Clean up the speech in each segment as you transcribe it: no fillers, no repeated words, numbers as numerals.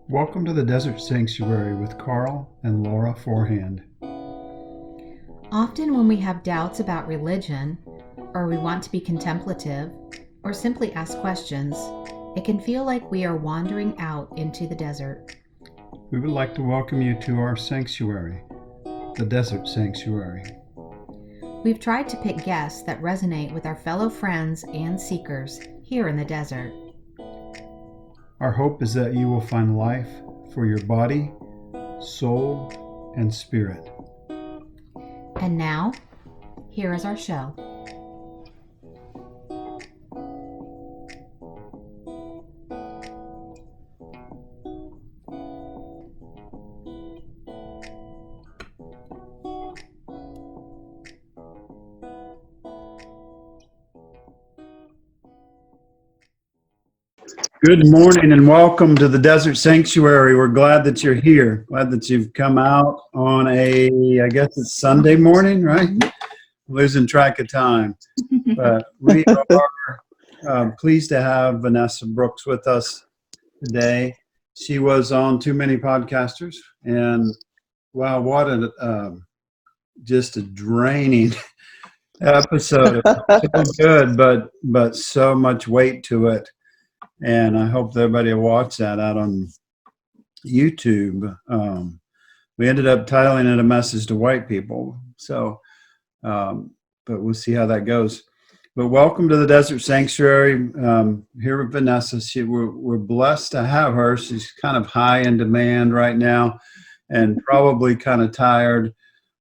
Welcome to the Desert Sanctuary with Carl and Laura Forehand. Often when we have doubts about religion, or we want to be contemplative, or simply ask questions, it can feel like we are wandering out into the desert. We would like to welcome you to our sanctuary, the Desert Sanctuary. We've tried to pick guests that resonate with our fellow friends and seekers here in the desert. Our hope is that you will find life for your body, soul, and spirit. And now, here is our show. Good morning and welcome to the Desert Sanctuary. We're glad that you're here. Glad that you've come out on I guess it's Sunday morning, right? Losing track of time. But we are pleased to have Vanessa Brooks with us today. She was on Too Many Podcasters, and wow, what just a draining episode. So good, but so much weight to it. And I hope that everybody will watch that out on YouTube. We ended up titling it A Message to White People. So, but we'll see how that goes. But welcome to the Desert Sanctuary. Here with Vanessa. We're blessed to have her. She's kind of high in demand right now and probably kind of tired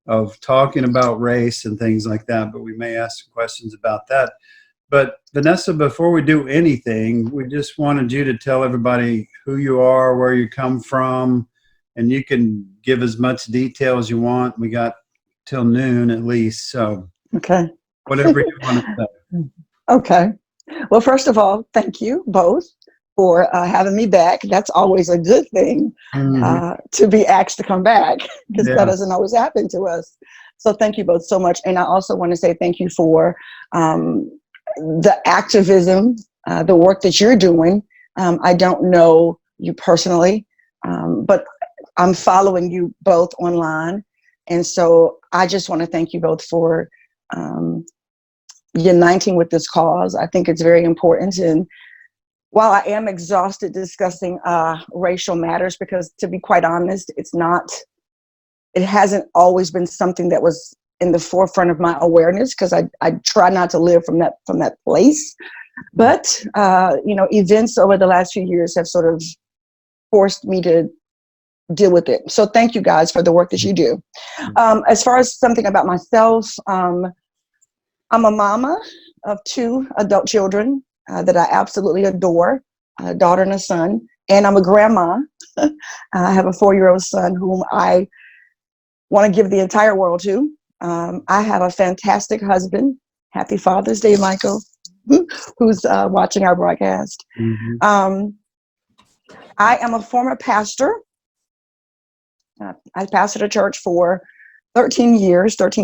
of talking about race and things like that. But we may ask some questions about that. But Vanessa, before we do anything, we just wanted you to tell everybody who you are, where you come from, and you can give as much detail as you want. We got till noon at least, so okay. Whatever you want to say. Okay. Well, first of all, thank you both for having me back. That's always a good thing, to be asked to come back, because that doesn't always happen to us. So thank you both so much. And I also want to say thank you for the activism, the work that you're doing. I don't know you personally, but I'm following you both online. And so I just want to thank you both for uniting with this cause. I think it's very important. And while I am exhausted discussing racial matters, because to be quite honest, it hasn't always been something that was in the forefront of my awareness, because I try not to live from that place. But events over the last few years have sort of forced me to deal with it. So thank you guys for the work that you do. As far as something about myself, I'm a mama of 2 adult children that I absolutely adore, a daughter and a son, and I'm a grandma. I have a 4-year-old son whom I want to give the entire world to. I have a fantastic husband. Happy Father's Day, Michael, who's watching our broadcast. I am a former pastor. I pastored a church for 13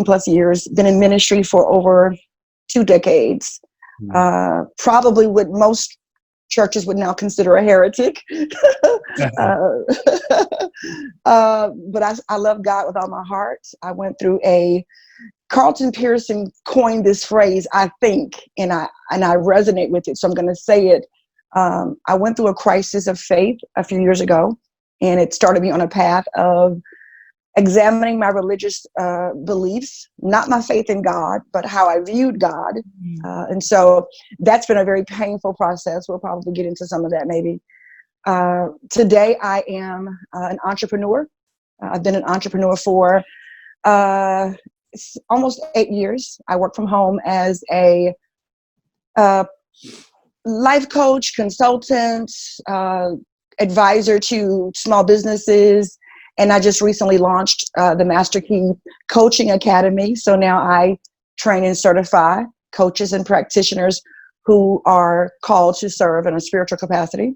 plus years, been in ministry for over 2 decades. Probably what most churches would now consider a heretic. But I love God with all my heart. I went through Carlton Pearson coined this phrase, I think, and I resonate with it. So I'm going to say it. I went through a crisis of faith a few years ago, and it started me on a path of examining my religious beliefs, not my faith in God, but how I viewed God. And so that's been a very painful process. We'll probably get into some of that maybe. Today, I am an entrepreneur. I've been an entrepreneur for almost 8 years. I work from home as a life coach, consultant, advisor to small businesses. And I just recently launched the Master Key Coaching Academy. So now I train and certify coaches and practitioners who are called to serve in a spiritual capacity.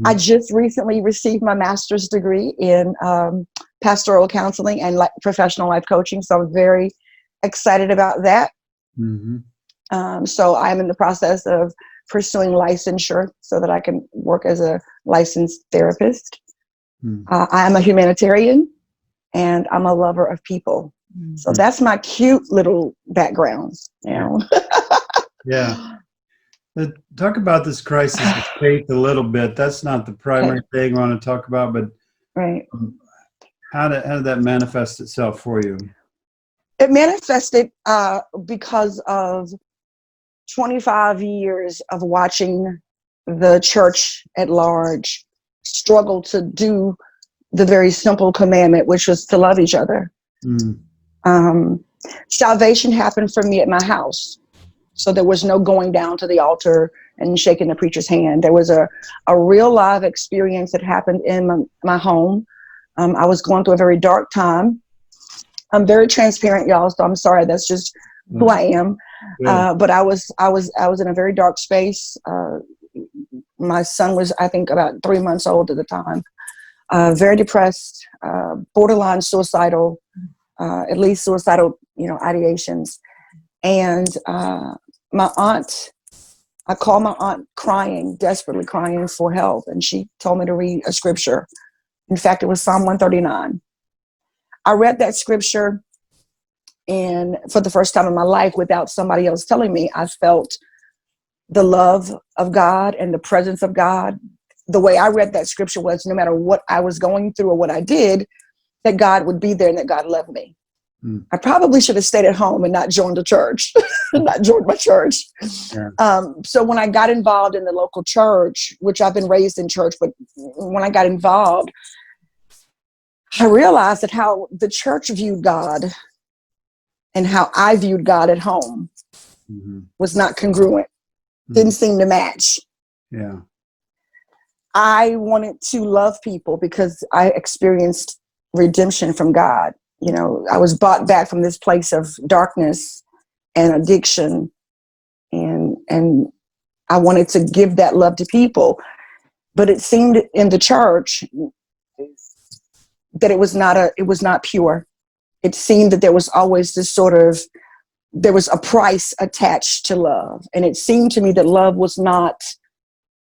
I just recently received my master's degree in pastoral counseling and professional life coaching. So I'm very excited about that. So I'm in the process of pursuing licensure so that I can work as a licensed therapist. I am a humanitarian and I'm a lover of people. So that's my cute little background, you know. Yeah. Talk about this crisis of faith a little bit. That's not the primary thing I want to talk about, but Right. How did that manifest itself for you? It manifested because of 25 years of watching the church at large struggle to do the very simple commandment, which was to love each other. Salvation happened for me at my house. So there was no going down to the altar and shaking the preacher's hand. There was a real live experience that happened in my home. I was going through a very dark time. I'm very transparent, y'all, so I'm sorry. That's just who I am. But I was in a very dark space. My son was, I think, about 3 months old at the time. Very depressed, borderline suicidal, at least suicidal, ideations. And my aunt, I called my aunt crying, desperately crying for help. And she told me to read a scripture. In fact, it was Psalm 139. I read that scripture, and for the first time in my life, without somebody else telling me, I felt the love of God and the presence of God. The way I read that scripture was no matter what I was going through or what I did, that God would be there and that God loved me. I probably should have stayed at home and not joined the church, not joined my church. So when I got involved in the local church, which I've been raised in church, but when I got involved, I realized that how the church viewed God and how I viewed God at home was not congruent, didn't seem to match. Yeah. I wanted to love people because I experienced redemption from God. I was brought back from this place of darkness and addiction, and I wanted to give that love to people. But it seemed in the church that it was not pure. It seemed that there was always there was a price attached to love. And it seemed to me that love was not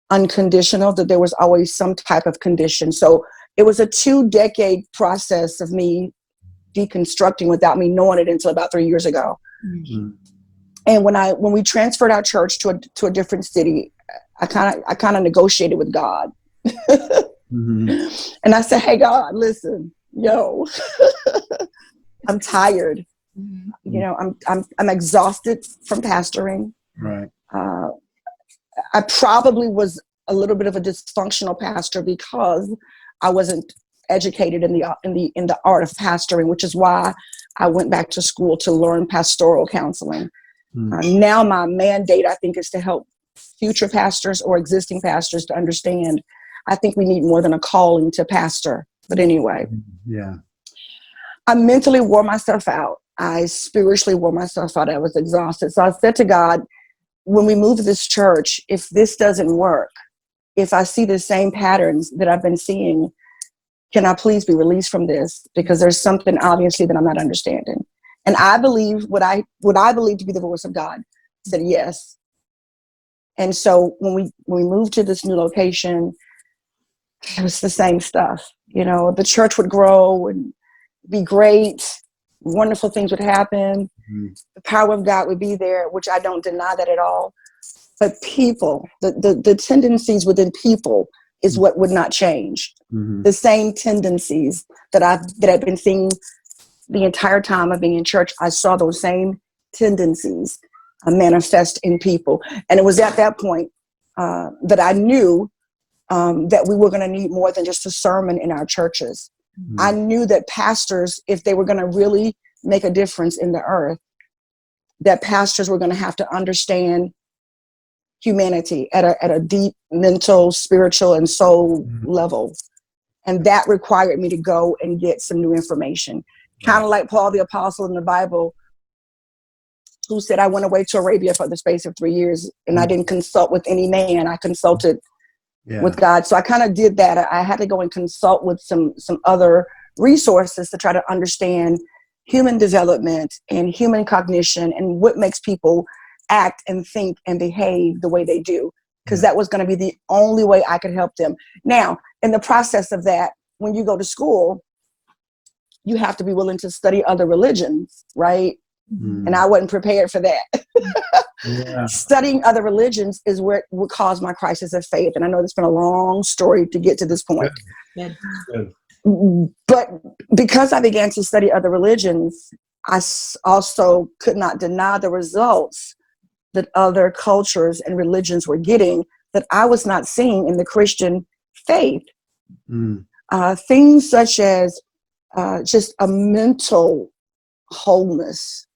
unconditional, that there was always some type of condition. So it was a 2-decade process of me deconstructing without me knowing it until about 3 years ago. And when we transferred our church to a different city, I kind of negotiated with God. And I said, hey, God, listen, I'm tired. I'm exhausted from pastoring. Right. I probably was a little bit of a dysfunctional pastor because I wasn't educated in the art of pastoring, which is why I went back to school to learn pastoral counseling. Now my mandate, I think, is to help future pastors or existing pastors to understand. I think we need more than a calling to pastor. But anyway, I mentally wore myself out. I spiritually wore myself out. I was exhausted. So I said to God, when we move to this church, if this doesn't work, if I see the same patterns that I've been seeing, can I please be released from this? Because there's something obviously that I'm not understanding. And I believe what I believe to be the voice of God said yes. And so when we moved to this new location, it was the same stuff. The church would grow and be great. Wonderful things would happen. The power of God would be there, which I don't deny that at all. But people, the tendencies within people is what would not change. The same tendencies that I've been seeing the entire time of being in church, I saw those same tendencies manifest in people. And it was at that point that I knew that we were going to need more than just a sermon in our churches. I knew that pastors, if they were going to really make a difference in the earth, that pastors were going to have to understand humanity at a deep mental, spiritual, and soul level. And that required me to go and get some new information. Kind of like Paul the Apostle in the Bible, who said, I went away to Arabia for the space of 3 years, and I didn't consult with any man. I consulted with God. So I kind of did that. I had to go and consult with some other resources to try to understand human development and human cognition and what makes people act and think and behave the way they do, because that was going to be the only way I could help them. Now, in the process of that, when you go to school, you have to be willing to study other religions, right? And I wasn't prepared for that. Studying other religions is where it would cause my crisis of faith. And I know it's been a long story to get to this point. Good. But because I began to study other religions, I also could not deny the results that other cultures and religions were getting that I was not seeing in the Christian faith. Things such as just a mental wholeness.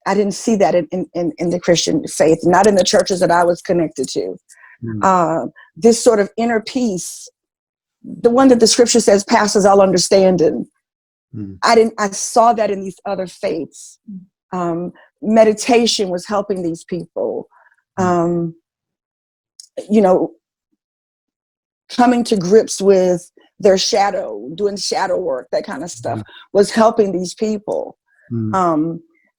I didn't see that in the Christian faith, not in the churches that I was connected to. This sort of inner peace, the one that the scripture says passes all understanding. I saw that in these other faiths. Meditation was helping these people. You know, coming to grips with their shadow, doing shadow work, that kind of stuff was helping these people.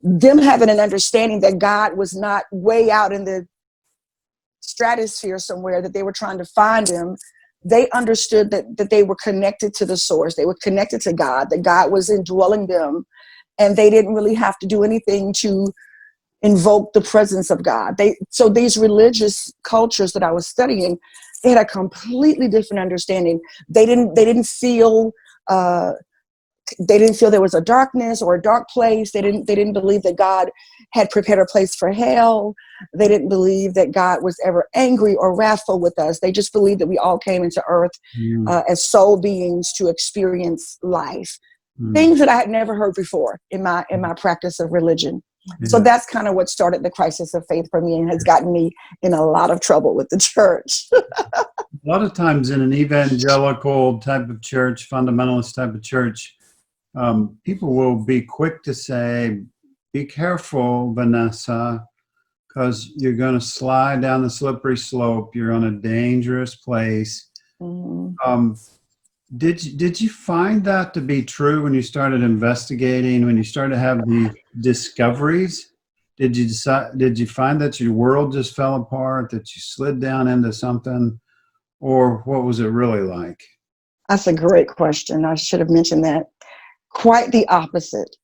Them having an understanding that God was not way out in the stratosphere somewhere, that they were trying to find him. They understood that they were connected to the source. They were connected to God, that God was indwelling them, and they didn't really have to do anything to invoke the presence of God. So these religious cultures that I was studying, they had a completely different understanding. They didn't feel there was a darkness or a dark place. They didn't believe that God had prepared a place for hell. They didn't believe that God was ever angry or wrathful with us. They just believed that we all came into earth as soul beings to experience life. Things that I had never heard before in my practice of religion. So that's kind of what started the crisis of faith for me and has gotten me in a lot of trouble with the church. A lot of times in an evangelical type of church, fundamentalist type of church, people will be quick to say, be careful, Vanessa, because you're going to slide down the slippery slope. You're on a dangerous place. Did you find that to be true when you started investigating, when you started to have these discoveries? Did you find that your world just fell apart, that you slid down into something, or what was it really like? That's a great question. I should have mentioned that. Quite the opposite.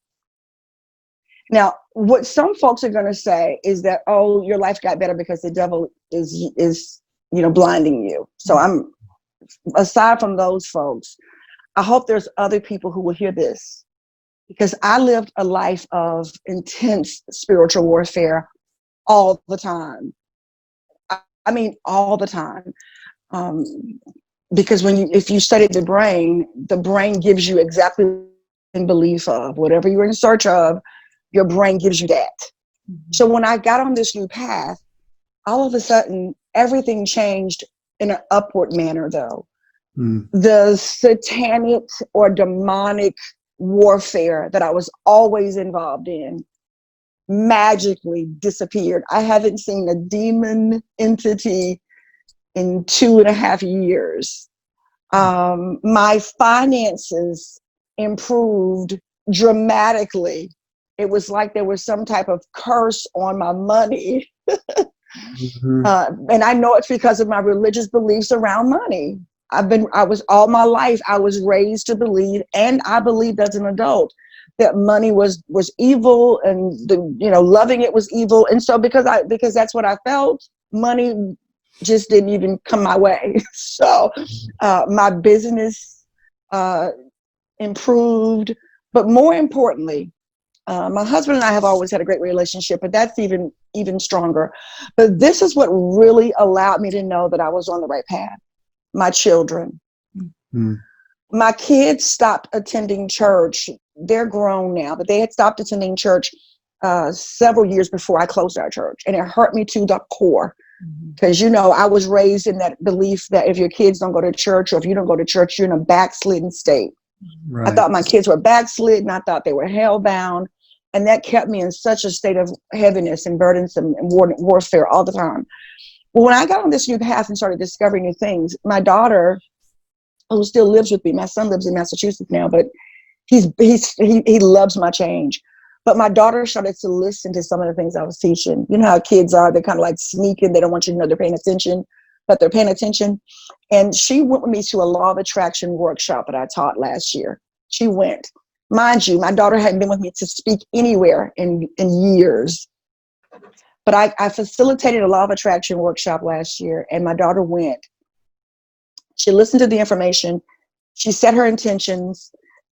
Now, what some folks are going to say is that, oh, your life got better because the devil is blinding you. So I'm, aside from those folks, I hope there's other people who will hear this, because I lived a life of intense spiritual warfare all the time. I mean, all the time. Because if you study the brain gives you exactly in belief of whatever you're in search of, your brain gives you that. So when I got on this new path, all of a sudden everything changed in an upward manner, though. The satanic or demonic warfare that I was always involved in magically disappeared. I haven't seen a demon entity in 2.5 years. My finances improved dramatically. It was like there was some type of curse on my money. And I know it's because of my religious beliefs around money. All my life, I was raised to believe, and I believed as an adult, that money was evil, and loving it was evil. And so because that's what I felt, money just didn't even come my way. So my business improved, but more importantly, my husband and I have always had a great relationship, but that's even stronger. But this is what really allowed me to know that I was on the right path. My children. My kids stopped attending church. They're grown now, but they had stopped attending church several years before I closed our church. And it hurt me to the core. Because, I was raised in that belief that if your kids don't go to church, or if you don't go to church, you're in a backslidden state. Right. I thought my kids were backslidden. I thought they were hellbound. And that kept me in such a state of heaviness and burdensome and warfare all the time. Well, when I got on this new path and started discovering new things, my daughter, who still lives with me, my son lives in Massachusetts now, but he loves my change. But my daughter started to listen to some of the things I was teaching. You know how kids are, they're kind of like sneaking. They don't want you to know they're paying attention, but they're paying attention. And she went with me to a law of attraction workshop that I taught last year. She went. Mind you, my daughter hadn't been with me to speak anywhere in years. But I facilitated a law of attraction workshop last year, and my daughter went. She listened to the information. She set her intentions.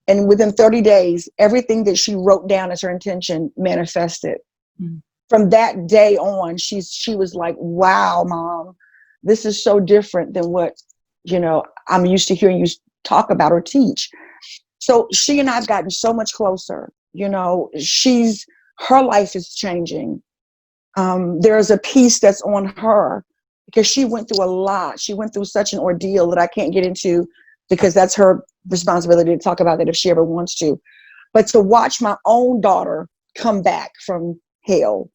And within 30 days, everything that she wrote down as her intention manifested. Mm-hmm. From that day on, she was like, wow, Mom, this is so different than what, I'm used to hearing you talk about or teach. So she and I've gotten so much closer. Her life is changing. There's a peace that's on her because she went through a lot. She went through such an ordeal that I can't get into because that's her responsibility to talk about that if she ever wants to. But to watch my own daughter come back from hell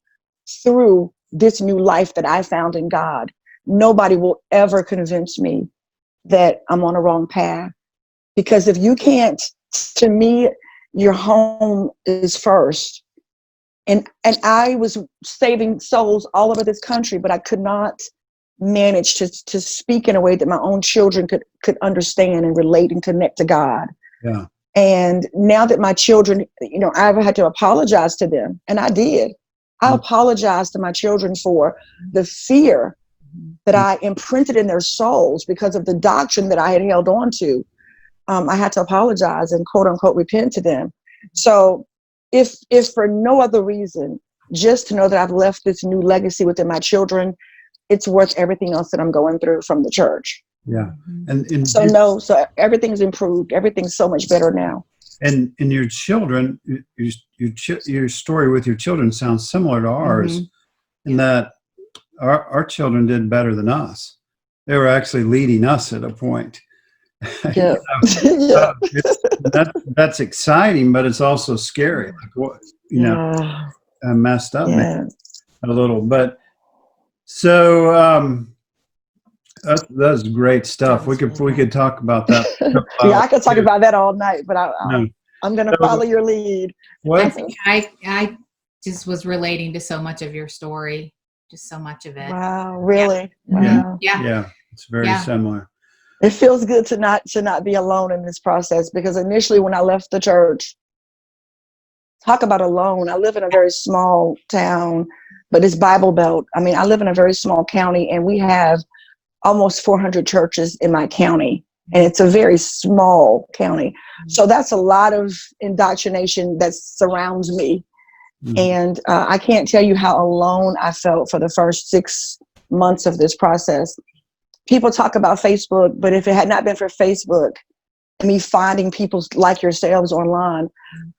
through this new life that I found in God, nobody will ever convince me that I'm on a wrong path. Because if you can't, to me, your home is first. And I was saving souls all over this country, but I could not manage to speak in a way that my own children could understand and relate and connect to God. Yeah. And now that my children, I've had to apologize to them, and I did. I apologized to my children for the fear that I imprinted in their souls because of the doctrine that I had held on to. I had to apologize and quote unquote repent to them. So if for no other reason, just to know that I've left this new legacy within my children, it's worth everything else that I'm going through from the church. Yeah. And so everything's improved. Everything's so much better now. And your children, your story with your children sounds similar to ours, in that our children did better than us. They were actually leading us at a point. Yeah. That's exciting, but it's also scary. Like what, I messed up maybe a little, but so that's great stuff. We could talk about that. Yeah, I could talk about that all night, but I'm going to follow your lead. I think I just was relating to so much of your story, just so much of it. Wow, really? Yeah. Wow. Yeah, it's very similar. It feels good to not be alone in this process, because initially when I left the church, talk about alone. I live in a very small town, but it's Bible Belt. I mean, I live in a very small county, and we have almost 400 churches in my county, and it's a very small county. So that's a lot of indoctrination that surrounds me. And I can't tell you how alone I felt for the first 6 months of this process. People talk about Facebook, but if it had not been for Facebook and me finding people like yourselves online,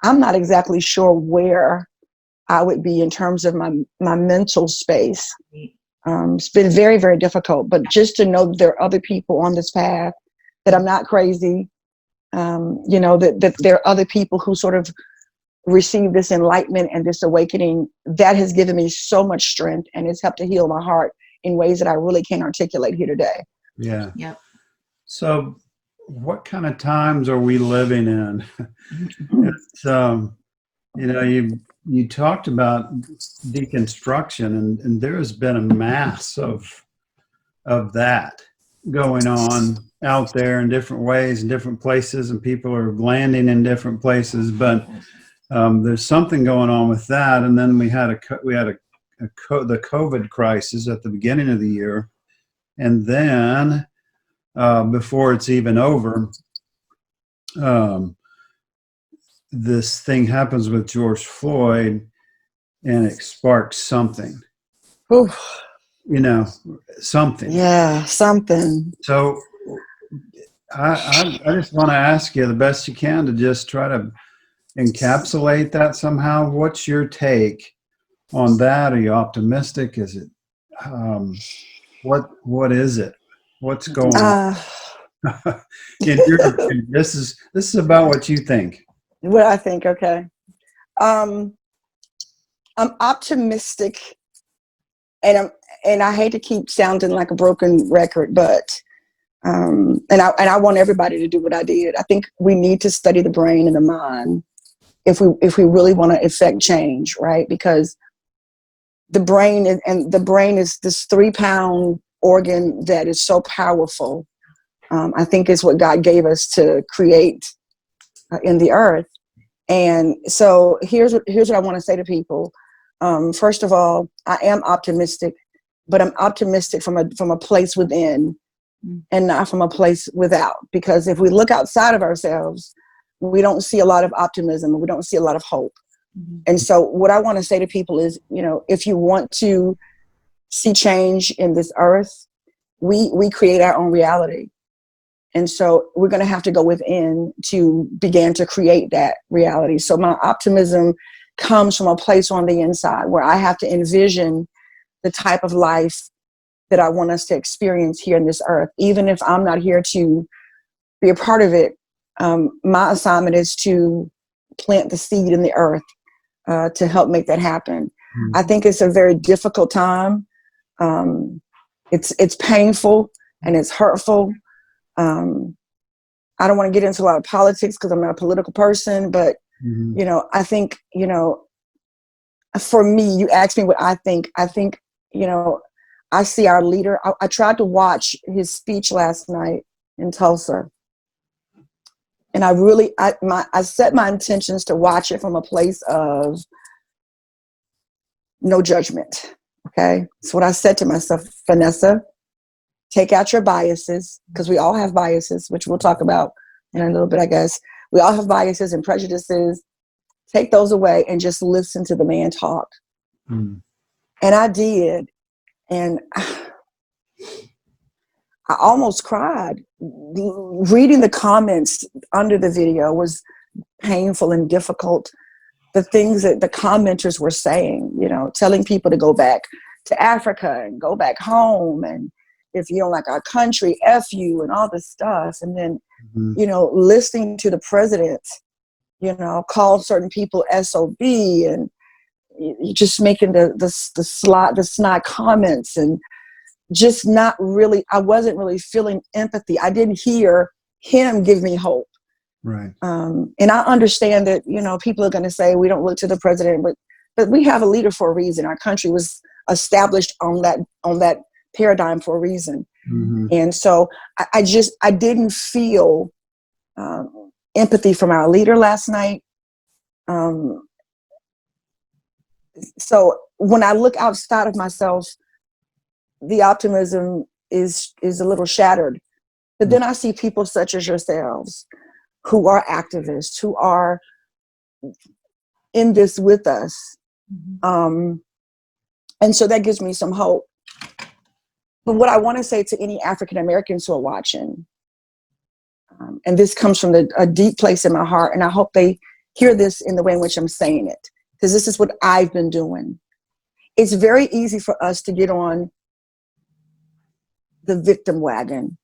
I'm not exactly sure where I would be in terms of my mental space. It's been very, very difficult, but just to know that there are other people on this path, that I'm not crazy, that there are other people who sort of receive this enlightenment and this awakening, that has given me so much strength, and it's helped to heal my heart in ways that I really can't articulate here today. Yeah. Yep. So what kind of times are we living in? It's, you talked about deconstruction, and there has been a mass of that going on out there in different ways, in different places, and people are landing in different places. But there's something going on with that. And then we had the COVID crisis at the beginning of the year, and then before it's even over, this thing happens with George Floyd, and it sparks something. Oof. Something. Yeah, something. So I just want to ask you the best you can to just try to encapsulate that somehow. What's your take on that? Are you optimistic? Is it what is it? What's going on? In your opinion, this is about what you think. What I think, okay. I'm optimistic and I hate to keep sounding like a broken record, but and I want everybody to do what I did. I think we need to study the brain and the mind if we really want to effect change, right? Because the brain is this 3-pound organ that is so powerful. I think it's what God gave us to create in the earth. And so here's what I want to say to people. First of all, I am optimistic, but I'm optimistic from a place within and not from a place without. Because if we look outside of ourselves, we don't see a lot of optimism. We don't see a lot of hope. And so what I want to say to people is, if you want to see change in this earth, we create our own reality. And so we're going to have to go within to begin to create that reality. So my optimism comes from a place on the inside where I have to envision the type of life that I want us to experience here in this earth. Even if I'm not here to be a part of it, my assignment is to plant the seed in the earth to help make that happen. I think it's a very difficult time. It's painful and it's hurtful. I don't want to get into a lot of politics because I'm not a political person, but I think, for me, you asked me what I think. I think, I see our leader. I tried to watch his speech last night in Tulsa. And I set my intentions to watch it from a place of no judgment. Okay. So what I said to myself, Vanessa, take out your biases, because we all have biases, which we'll talk about in a little bit, I guess. We all have biases and prejudices. Take those away and just listen to the man talk. And I did. And I almost cried. Reading the comments under the video was painful and difficult. The things that the commenters were saying, telling people to go back to Africa and go back home. And if you don't like our country, F you and all this stuff. And then, listening to the president, call certain people SOB and just making the snide comments and just not really, I wasn't really feeling empathy. I didn't hear him give me hope. Right. And I understand that, people are going to say we don't look to the president, but we have a leader for a reason. Our country was established on that paradigm for a reason. And so I didn't feel empathy from our leader last night. So when I look outside of myself, the optimism is a little shattered. But then I see people such as yourselves who are activists, who are in this with us. And so that gives me some hope. But what I want to say to any African Americans who are watching, and this comes from a deep place in my heart, and I hope they hear this in the way in which I'm saying it, because this is what I've been doing. It's very easy for us to get on the victim wagon.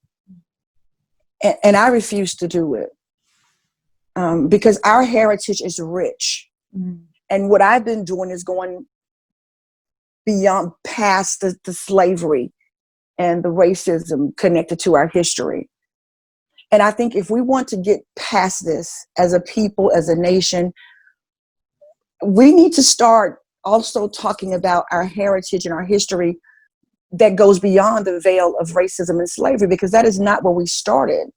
And I refuse to do it because our heritage is rich. And what I've been doing is going beyond past the slavery and the racism connected to our history. And I think if we want to get past this as a people, as a nation, we need to start also talking about our heritage and our history that goes beyond the veil of racism and slavery, because that is not where we started.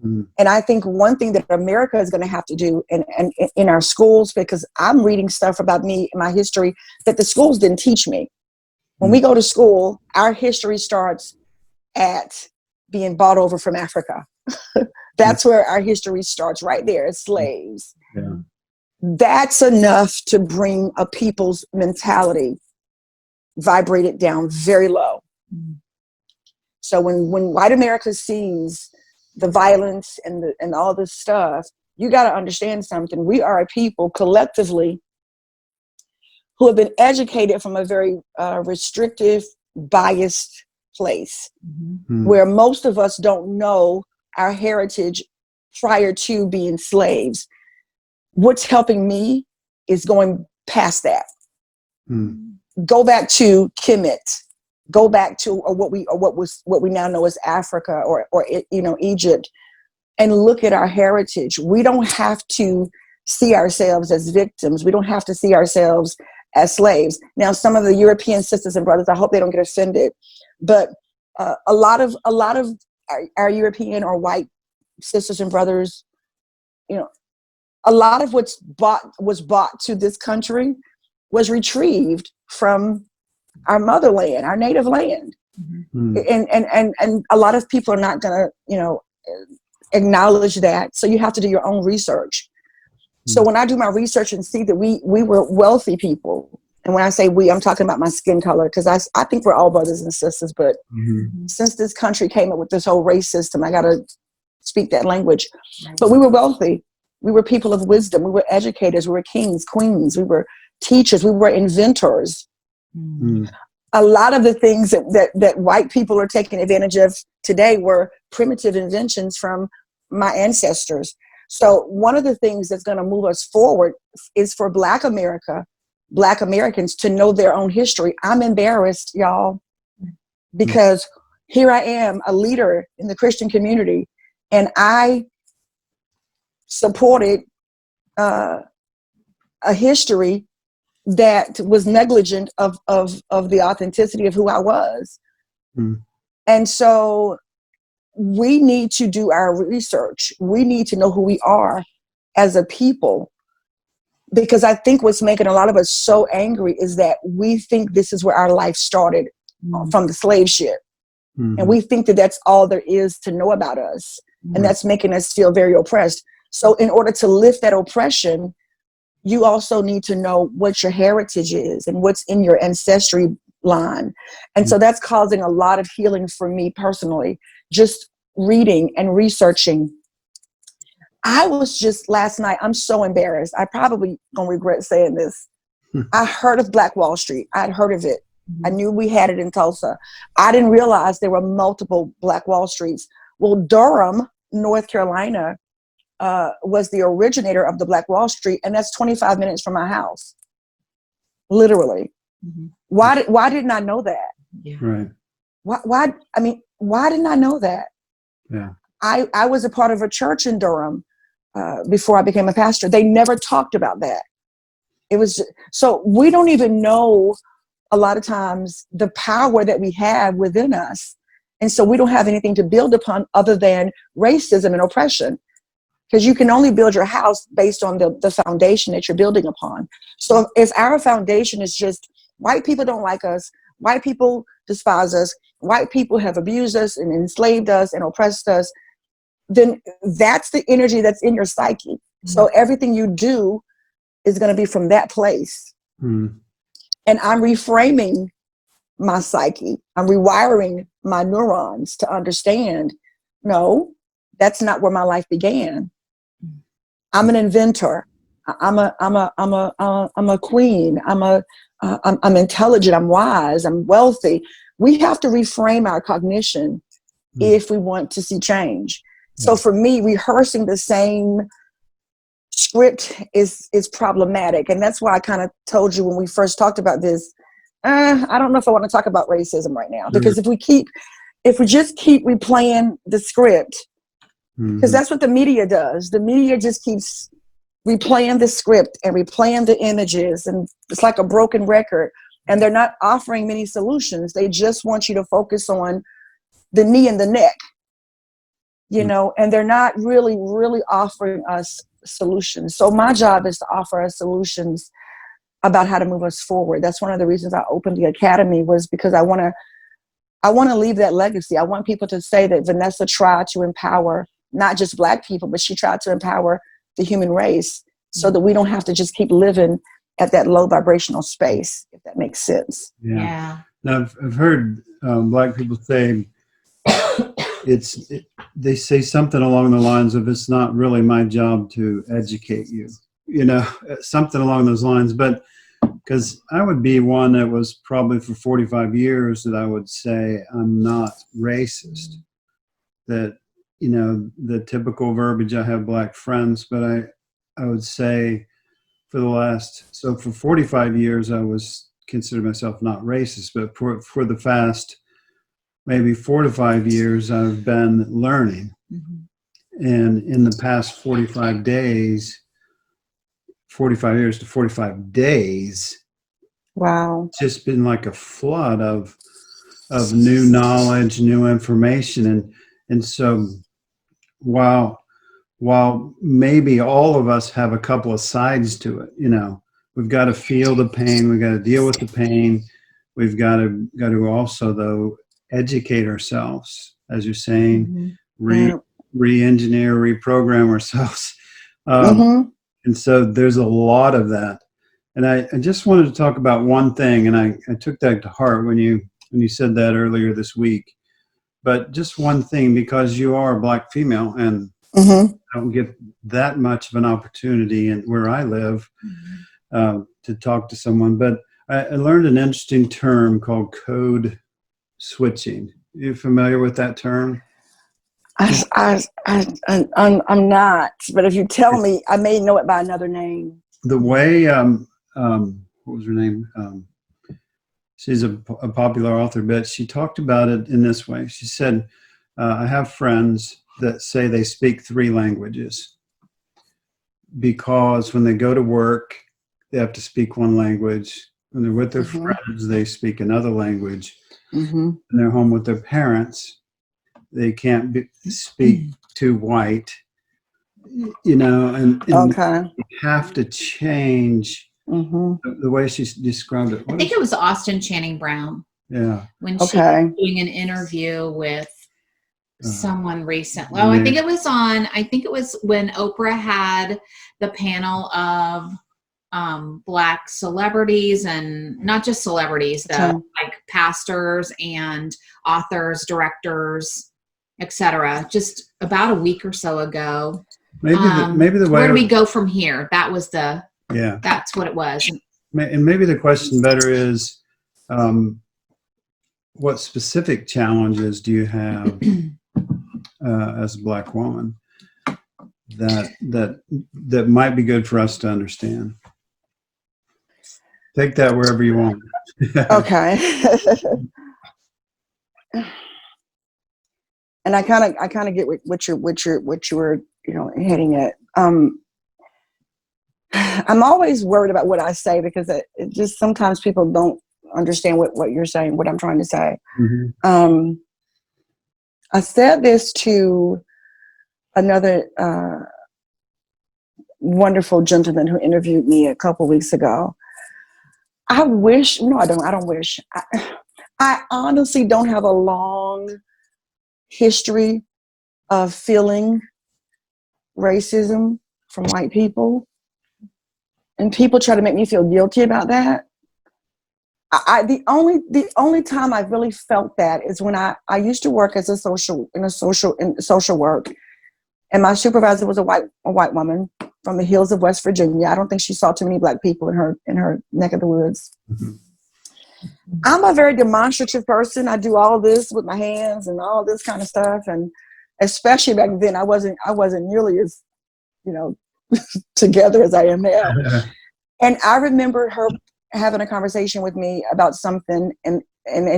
And I think one thing that America is going to have to do in our schools, because I'm reading stuff about me and my history that the schools didn't teach me. When we go to school, our history starts at being bought over from Africa. That's where our history starts, right there, as slaves. That's enough to bring a people's mentality vibrated down very low. So when white America sees the violence and all this stuff, you got to understand something. We are a people collectively who have been educated from a very restrictive, biased place, where most of us don't know our heritage prior to being slaves. What's helping me is going past that. go back to Kemet, go back to what we now know as Africa or Egypt, and look at our heritage. We don't have to see ourselves as victims. We don't have to see ourselves as slaves. Now, some of the European sisters and brothers, I hope they don't get offended, but a lot of our European or white sisters and brothers, a lot of was bought to this country was retrieved from our motherland, our native land. Mm-hmm. And a lot of people are not going to, acknowledge that. So you have to do your own research. Mm-hmm. So when I do my research and see that we were wealthy people, and when I say we, I'm talking about my skin color, because I think we're all brothers and sisters, but mm-hmm. since this country came up with this whole race system, I got to speak that language. But we were wealthy. We were people of wisdom. We were educators. We were kings, queens. We were teachers. We were inventors. Mm-hmm. A lot of the things that white people are taking advantage of today were primitive inventions from my ancestors. So one of the things that's going to move us forward is for Black Americans to know their own history. I'm embarrassed, y'all, because here I am, a leader in the Christian community, and I supported a history that was negligent of the authenticity of who I was. Mm. And so we need to do our research. We need to know who we are as a people, because I think what's making a lot of us so angry is that we think this is where our life started, from the slave ship. Mm-hmm. And we think that that's all there is to know about us. Mm-hmm. And that's making us feel very oppressed. So in order to lift that oppression, you also need to know what your heritage is and what's in your ancestry line. And so that's causing a lot of healing for me personally, just reading and researching. I was just last night, I'm so embarrassed. I probably gonna regret saying this. I heard of Black Wall Street. I'd heard of it. I knew we had it in Tulsa. I didn't realize there were multiple Black Wall Streets. Well, Durham, North Carolina, was the originator of the Black Wall Street, and that's 25 minutes from my house, literally. Mm-hmm. Why didn't I know that? Yeah. Right. Why didn't I know that? Yeah. I was a part of a church in Durham before I became a pastor. They never talked about that. It was so we don't even know a lot of times the power that we have within us, and so we don't have anything to build upon other than racism and oppression. Because you can only build your house based on the foundation that you're building upon. So if our foundation is just white people don't like us, white people despise us, white people have abused us and enslaved us and oppressed us, then that's the energy that's in your psyche. Mm-hmm. So everything you do is going to be from that place. Mm-hmm. And I'm reframing my psyche. I'm rewiring my neurons to understand, no, that's not where my life began. I'm an inventor. I'm a queen. I'm intelligent. I'm wise. I'm wealthy. We have to reframe our cognition if we want to see change. So for me, rehearsing the same script is problematic, and that's why I kind of told you when we first talked about this. I don't know if I want to talk about racism right now, because if we just keep replaying the script. Because that's what the media does. The media just keeps replaying the script and replaying the images, and it's like a broken record. And they're not offering many solutions. They just want you to focus on the knee and the neck, and they're not really, really offering us solutions. So my job is to offer us solutions about how to move us forward. That's one of the reasons I opened the academy, was because I want to leave that legacy. I want people to say that Vanessa tried to empower not just Black people, but she tried to empower the human race so that we don't have to just keep living at that low vibrational space, if that makes sense. Yeah. Now, I've heard Black people say, they say something along the lines of, it's not really my job to educate you, something along those lines. But because I would be one that was probably for 45 years that I would say I'm not racist, that the typical verbiage, I have Black friends, but I would say for 45 years, I was consider myself not racist, but for the past maybe 4 to 5 years, I've been learning. And in the past 45 days, 45 years to 45 days, Wow. it's just been like a flood of new knowledge, new information. And so while maybe all of us have a couple of sides to it, you know, we've got to feel the pain, we've got to deal with the pain, we've got to also, though, educate ourselves, as you're saying, re-engineer, reprogram ourselves. And so there's a lot of that. And I just wanted to talk about one thing, and I took that to heart when you said that earlier this week. But just one thing, because you are a Black female, and I don't get that much of an opportunity in where I live to talk to someone. But I learned an interesting term called code switching. Are you familiar with that term? I'm not, but if you tell me, I may know it by another name. The way, what was her name? She's a popular author, but she talked about it in this way. She said, I have friends that say they speak 3 languages because when they go to work, they have to speak one language. When they're with their friends, they speak another language. When they're home with their parents, they can't speak too white, you know, and you have to change the way she described it. I think it was Austin Channing Brown. Yeah. When she was doing an interview with someone recently. Oh, I think it was when Oprah had the panel of Black celebrities, and not just celebrities, like pastors and authors, directors, etc. Just about a week or so ago. Maybe the way, where do we go from here? That was that's what it was. And maybe the question better is, what specific challenges do you have as a Black woman that might be good for us to understand? Take that wherever you want. Okay. And I kind of get what you were, you know, heading at. I'm always worried about what I say because it just sometimes people don't understand what you're saying, what I'm trying to say. I said this to another wonderful gentleman who interviewed me a couple weeks ago. I wish, no, I don't wish. I honestly don't have a long history of feeling racism from white people. And people try to make me feel guilty about that. The only time I really felt that is when I used to work as social work, and my supervisor was a white woman from the hills of West Virginia. I don't think she saw too many Black people in her neck of the woods. I'm a very demonstrative person. I do all this with my hands and all this kind of stuff, and especially back then, I wasn't nearly as, you know, together as I am now. And I remember her having a conversation with me about something, and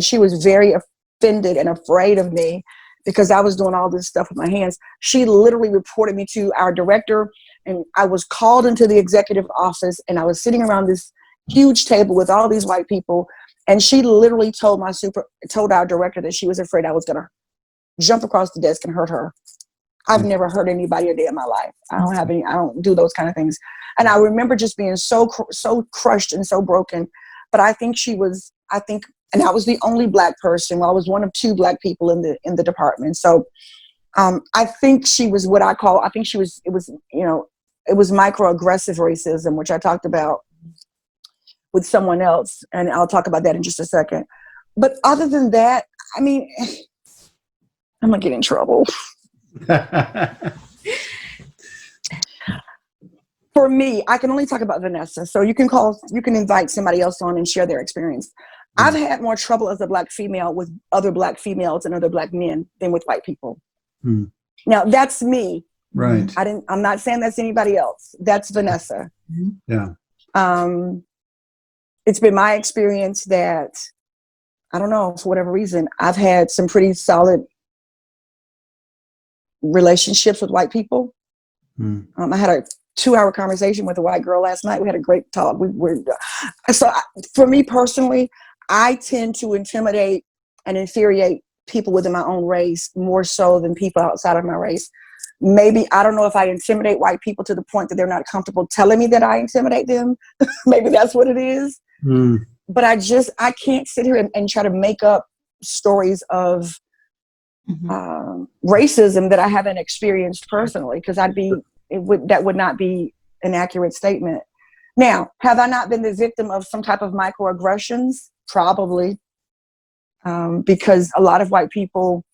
she was very offended and afraid of me because I was doing all this stuff with my hands. She literally reported me to our director, and I was called into the executive office, and I was sitting around this huge table with all these white people, and she literally told our director that she was afraid I was going to jump across the desk and hurt her. I've never hurt anybody a day in my life. I don't do those kind of things. And I remember just being so crushed and so broken. But I think and I was the only Black person. Well, I was one of 2 Black people in the department. So I think she was what I call, it was microaggressive racism, which I talked about with someone else. And I'll talk about that in just a second. But other than that, I mean, I'm going to get in trouble. For me, I can only talk about Vanessa. So you can invite somebody else on and share their experience. I've had more trouble as a Black female with other Black females and other Black men than with white people. Now that's me. Right. I'm not saying that's anybody else. That's Vanessa. Yeah. it's been my experience that, I don't know, for whatever reason, I've had some pretty solid relationships with white people. I had a 2-hour conversation with a white girl last night. We had a great talk. For me personally, I tend to intimidate and infuriate people within my own race more so than people outside of my race. Maybe, I don't know if I intimidate white people to the point that they're not comfortable telling me that I intimidate them. Maybe that's what it is. But I can't sit here and try to make up stories of racism that I haven't experienced personally, because that would not be an accurate statement. Now, have I not been the victim of some type of microaggressions? Probably, because a lot of white people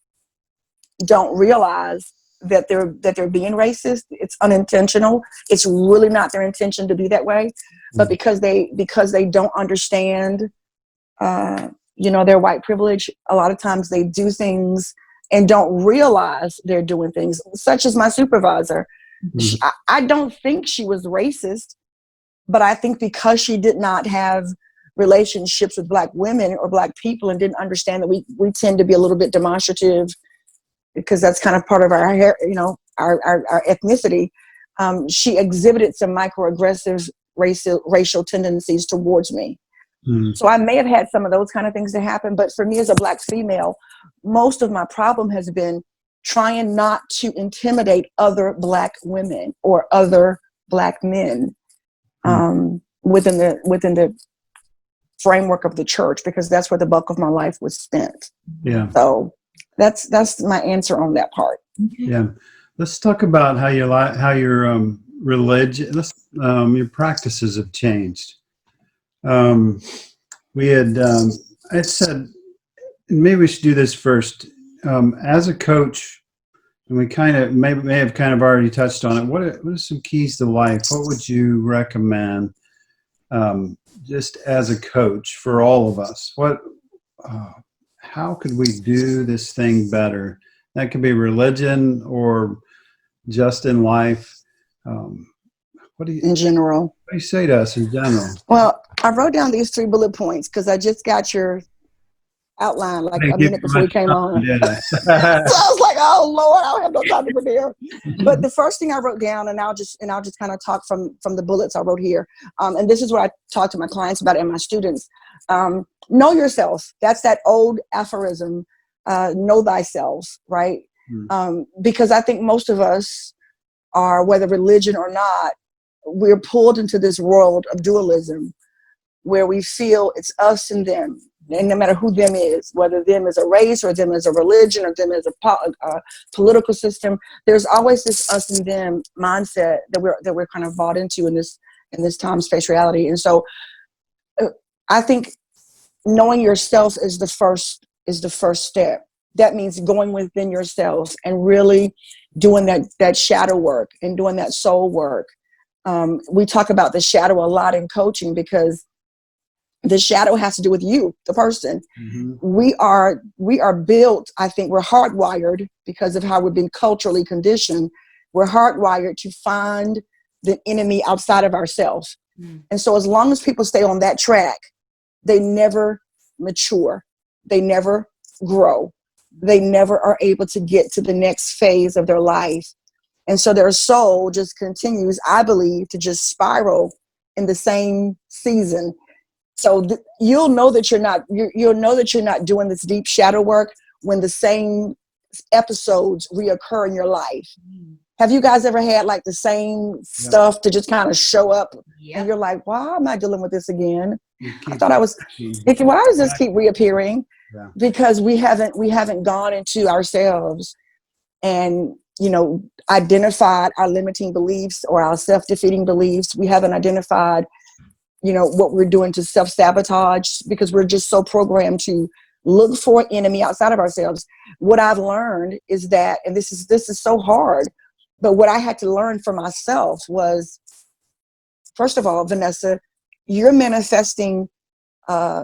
don't realize that they're being racist. It's unintentional. It's really not their intention to be that way, but because they don't understand, their white privilege, a lot of times they do things and don't realize they're doing things, such as my supervisor. I don't think she was racist, but I think because she did not have relationships with Black women or Black people and didn't understand that we tend to be a little bit demonstrative, because that's kind of part of our hair, our ethnicity. She exhibited some microaggressive racial tendencies towards me. So I may have had some of those kind of things to happen, but for me as a Black female, most of my problem has been trying not to intimidate other Black women or other Black men within the framework of the church, because that's where the bulk of my life was spent. Yeah. So that's my answer on that part. Yeah. Let's talk about how your religion, your practices have changed. We had, I said, maybe we should do this first. As a coach, and we kind of may have kind of already touched on it. What are some keys to life? What would you recommend, just as a coach for all of us? How could we do this thing better? That could be religion or just in life. In general. What do you say to us in general? Well, I wrote down these 3 bullet points because I just got your outline like a minute before we came on. So I was like, oh Lord, I don't have no time to prepare. But the first thing I wrote down, and I'll just kind of talk from the bullets I wrote here. And this is what I talk to my clients about and my students. Know yourself. That's that old aphorism, know thyself, right? Because I think most of us are, whether religion or not, we're pulled into this world of dualism where we feel it's us and them. And no matter who them is, whether them is a race or them is a religion or them is a political system, there's always this us and them mindset that we're kind of bought into in this time space reality. And so I think knowing yourself is the first step. That means going within yourself and really doing that shadow work and doing that soul work. We talk about the shadow a lot in coaching because the shadow has to do with you, the person. We are built, I think we're hardwired because of how we've been culturally conditioned. We're hardwired to find the enemy outside of ourselves. And so as long as people stay on that track, they never mature. They never grow. They never are able to get to the next phase of their life. And so their soul just continues, I believe, to just spiral in the same season. So you'll know that you're not doing this deep shadow work when the same episodes reoccur in your life. Have you guys ever had like the same stuff to just kind of show up and you're like, why am I dealing with this again? I thought why does this keep reappearing? Yeah. Because we haven't gone into ourselves and identified our limiting beliefs or our self-defeating beliefs. We haven't identified what we're doing to self-sabotage because we're just so programmed to look for an enemy outside of ourselves. What I've learned is that, and this is so hard, but what I had to learn for myself was, first of all, Vanessa, you're manifesting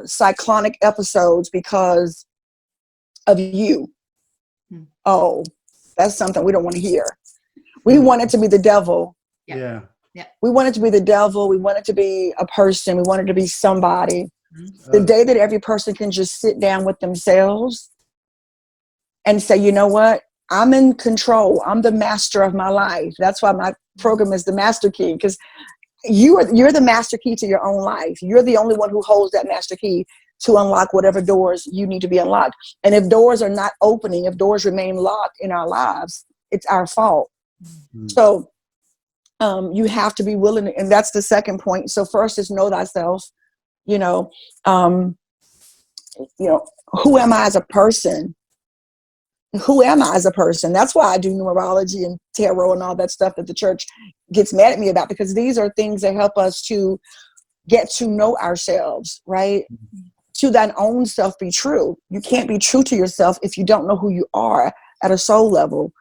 cyclonic episodes because of you. Oh, that's something we don't want to hear. We want it to be the devil. Yeah. Yeah. We want it to be the devil. We want it to be a person. We want it to be somebody. The day that every person can just sit down with themselves and say, you know what? I'm in control. I'm the master of my life. That's why my program is the master key, because you're the master key to your own life. You're the only one who holds that master key to unlock whatever doors you need to be unlocked. And if doors are not opening, if doors remain locked in our lives, it's our fault. So you have to be willing, and that's the second point. So first is know thyself. You know, who am I as a person? Who am I as a person? That's why I do numerology and tarot and all that stuff that the church gets mad at me about, because these are things that help us to get to know ourselves, right? To thine own self be true. You can't be true to yourself if you don't know who you are at a soul level.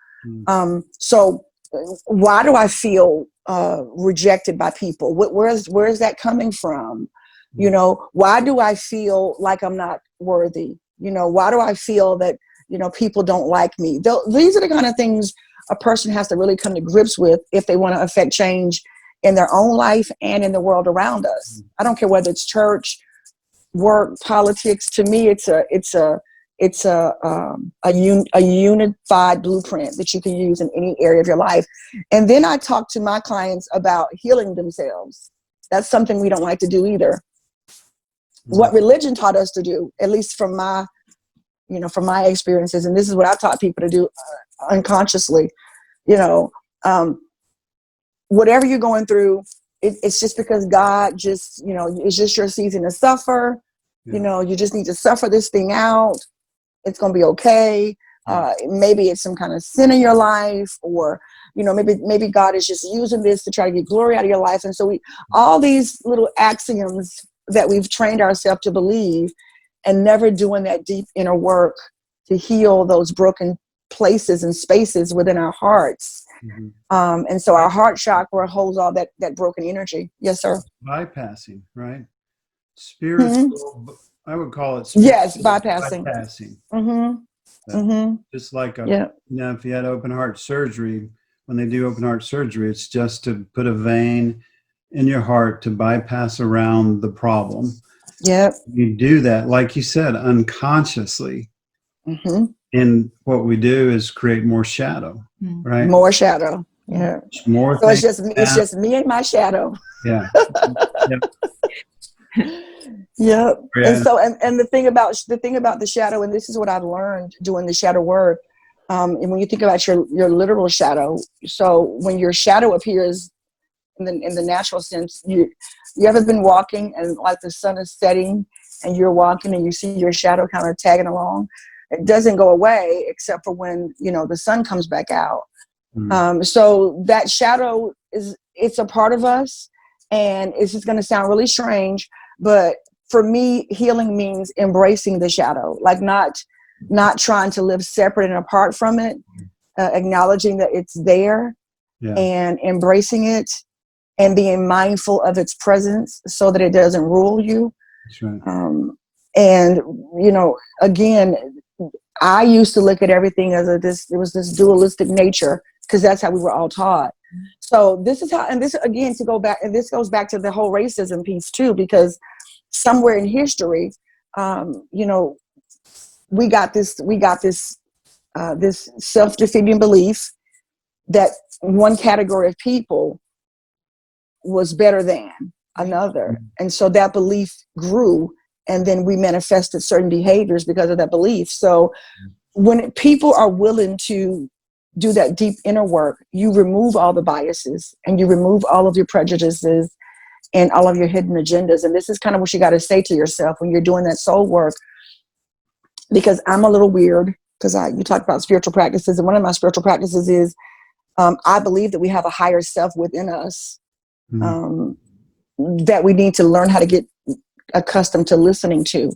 So why do I feel rejected by people? Where is that coming from? You know, why do I feel like I'm not worthy? You know, why do I feel that, people don't like me? These are the kind of things a person has to really come to grips with if they want to affect change in their own life and in the world around us. I don't care whether it's church, work, politics. To me, it's a unified blueprint that you can use in any area of your life. And then I talk to my clients about healing themselves. That's something we don't like to do either. What religion taught us to do, at least from my experiences, and this is what I taught people to do unconsciously, whatever you're going through, it's just because God just, it's just your season to suffer. Yeah. You just need to suffer this thing out. It's going to be okay. Maybe it's some kind of sin in your life, or, maybe God is just using this to try to get glory out of your life. And so all these little axioms that we've trained ourselves to believe, and never doing that deep inner work to heal those broken places and spaces within our hearts. And so our heart chakra holds all that broken energy. Yes, sir. Bypassing, right? Spiritual, I would call it spiritual. Yes, bypassing. Just like if you had open heart surgery, when they do open heart surgery, it's just to put a vein in your heart to bypass around the problem. Yep. You do that, like you said, unconsciously. And what we do is create more shadow, right? More shadow. Yeah. More. So it's just me and my shadow. Yeah. Yep. And so, and the thing about the shadow, and this is what I've learned doing the shadow work. And when you think about your literal shadow, so when your shadow appears in the natural sense, you ever been walking and like the sun is setting and you're walking and you see your shadow kind of tagging along? It doesn't go away except for when, the sun comes back out. So that shadow it's a part of us, and it's just going to sound really strange, but for me, healing means embracing the shadow, like not trying to live separate and apart from it, acknowledging that it's there and embracing it and being mindful of its presence so that it doesn't rule you. That's right. And, again, I used to look at everything as this dualistic nature, because that's how we were all taught. So this is how, and this again, this goes back to the whole racism piece too, because somewhere in history, we got this self-defeating belief that one category of people was better than another. And so that belief grew, and then we manifested certain behaviors because of that belief. So when people are willing to do that deep inner work, you remove all the biases and you remove all of your prejudices and all of your hidden agendas. And this is kind of what you got to say to yourself when you're doing that soul work. Because I'm a little weird, because you talked about spiritual practices, and one of my spiritual practices is I believe that we have a higher self within us that we need to learn how to get accustomed to listening to.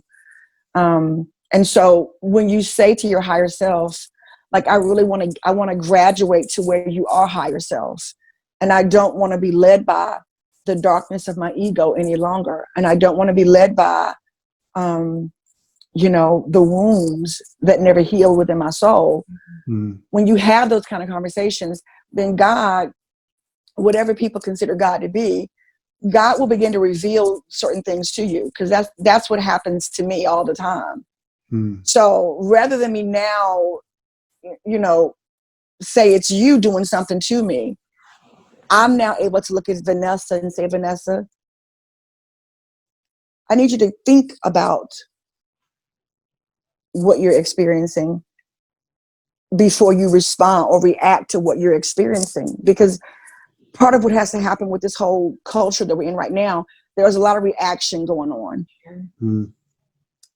And so when you say to your higher self, like, I want to graduate to where you are higher self, and I don't want to be led by the darkness of my ego any longer, and I don't want to be led by the wounds that never heal within my soul. When you have those kind of conversations, then God whatever people consider God to be, God will begin to reveal certain things to you, because that's what happens to me all the time. So rather than me now, say it's you doing something to me, I'm now able to look at Vanessa and say, Vanessa, I need you to think about what you're experiencing before you respond or react to what you're experiencing. Because part of what has to happen with this whole culture that we're in right now, there's a lot of reaction going on.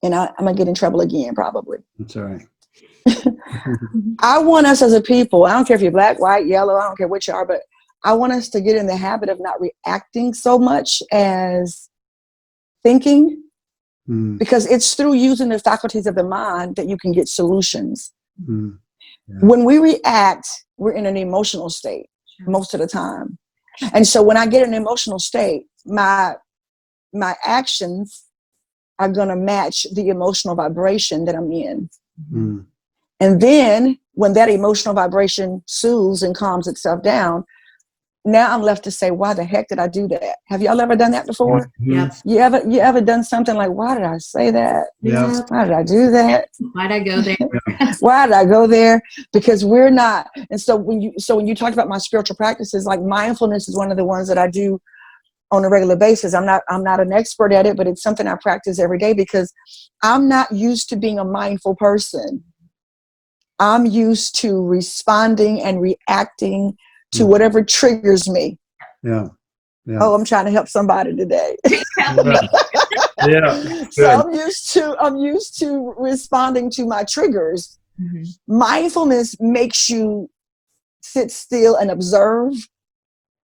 And I'm going to get in trouble again, probably. That's all right. I want us as a people, I don't care if you're black, white, yellow, I don't care what you are, but I want us to get in the habit of not reacting so much as thinking, because it's through using the faculties of the mind that you can get solutions. Yeah. When we react, we're in an emotional state most of the time. And so when I get in an emotional state, my actions are going to match the emotional vibration that I'm in. And then when that emotional vibration soothes and calms itself down, now I'm left to say, why the heck did I do that? Have y'all ever done that before? Yes. You ever done something like, why did I say that? Yeah. Why did I do that? Why'd I go there? Why did I go there? Because we're not. And so when you talk about my spiritual practices, like mindfulness is one of the ones that I do on a regular basis. I'm not an expert at it, but it's something I practice every day, because I'm not used to being a mindful person. I'm used to responding and reacting to whatever triggers me. Yeah. Oh, I'm trying to help somebody today. Yeah. So I'm used to responding to my triggers. Mindfulness makes you sit still and observe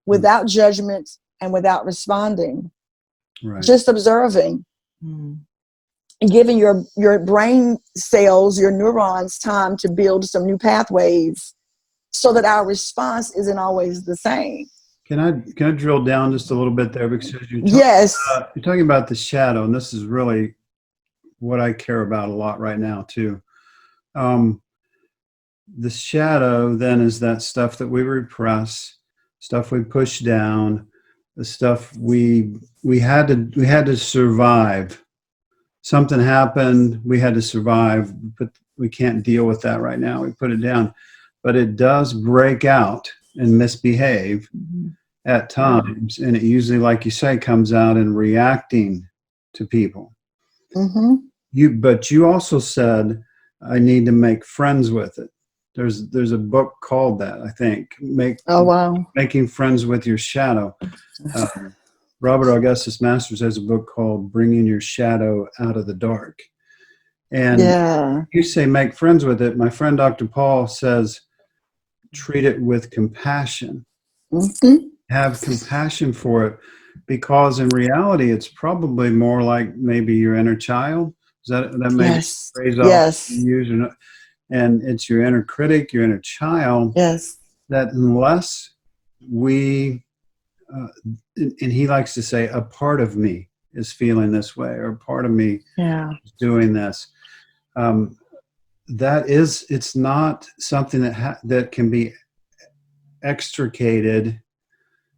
without judgment and without responding. Just observing. And giving your brain cells, your neurons, time to build some new pathways, so that our response isn't always the same. Can I drill down just a little bit there, because you're talking about the shadow, and this is really what I care about a lot right now too. The shadow then is that stuff that we repress, stuff we push down, the stuff we had to survive. Something happened, we had to survive, but we can't deal with that right now. We put it down. But it does break out and misbehave at times. And it usually, like you say, comes out in reacting to people. But you also said, I need to make friends with it. There's a book called that, I think. Making Friends with Your Shadow. Robert Augustus Masters has a book called Bringing Your Shadow Out of the Dark. And you say make friends with it. My friend Dr. Paul says treat it with compassion. Have compassion for it, because in reality it's probably more like maybe your inner child. Is that maybe phrase I'll use or not? And it's your inner critic, your inner child. That unless we and he likes to say, a part of me is feeling this way, or a part of me is doing this. It's not something that can be extricated,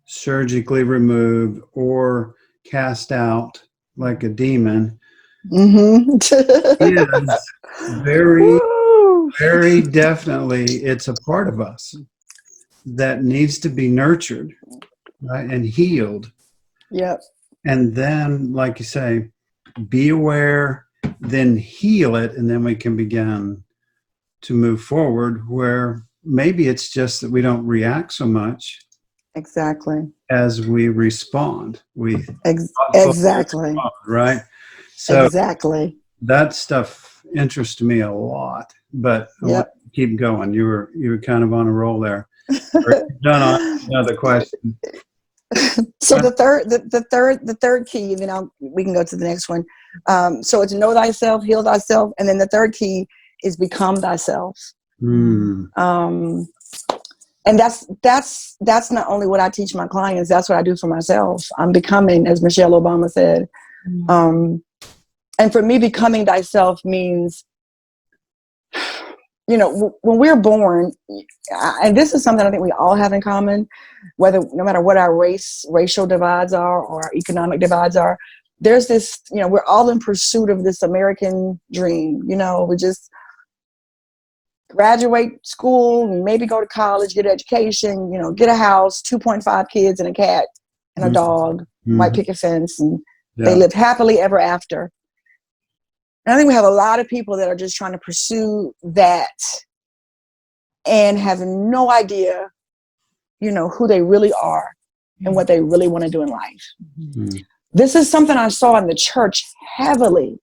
surgically removed, or cast out like a demon. It is very, very definitely, it's a part of us that needs to be nurtured, right, and healed. And then, like you say, be aware, then heal it, and then we can begin to move forward, where maybe it's just that we don't react so much as we respond. Respond, right? So that stuff interests me a lot, but I want to keep going. You were kind of on a roll there. Done on another question. So the third key, and then we can go to the next one. So it's know thyself, heal thyself, and then the third key is become thyself. And that's not only what I teach my clients, that's what I do for myself. I'm becoming, as Michelle Obama said. And for me, becoming thyself means you know, when we're born, and this is something I think we all have in common, no matter what our racial divides are or our economic divides are, there's this, you know, we're all in pursuit of this American dream. You know, we just graduate school, maybe go to college, get education, you know, get a house, 2.5 kids and a cat and a dog, white picket fence, and they lived happily ever after. And I think we have a lot of people that are just trying to pursue that and have no idea, you know, who they really are and what they really want to do in life. This is something I saw in the church heavily.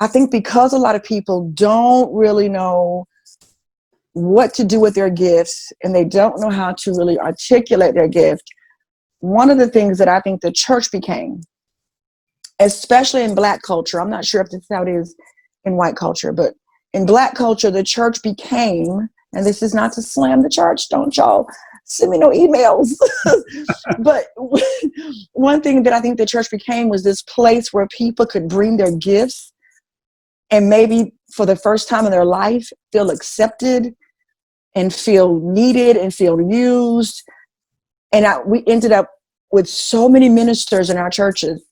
I think because a lot of people don't really know what to do with their gifts and they don't know how to really articulate their gift, one of the things that I think the church became, especially in Black culture, I'm not sure if this is how it is in white culture, but in Black culture, the church became, and this is not to slam the church, don't y'all send me no emails, but one thing that I think the church became was this place where people could bring their gifts and maybe for the first time in their life feel accepted and feel needed and feel used. And we ended up with so many ministers in our churches.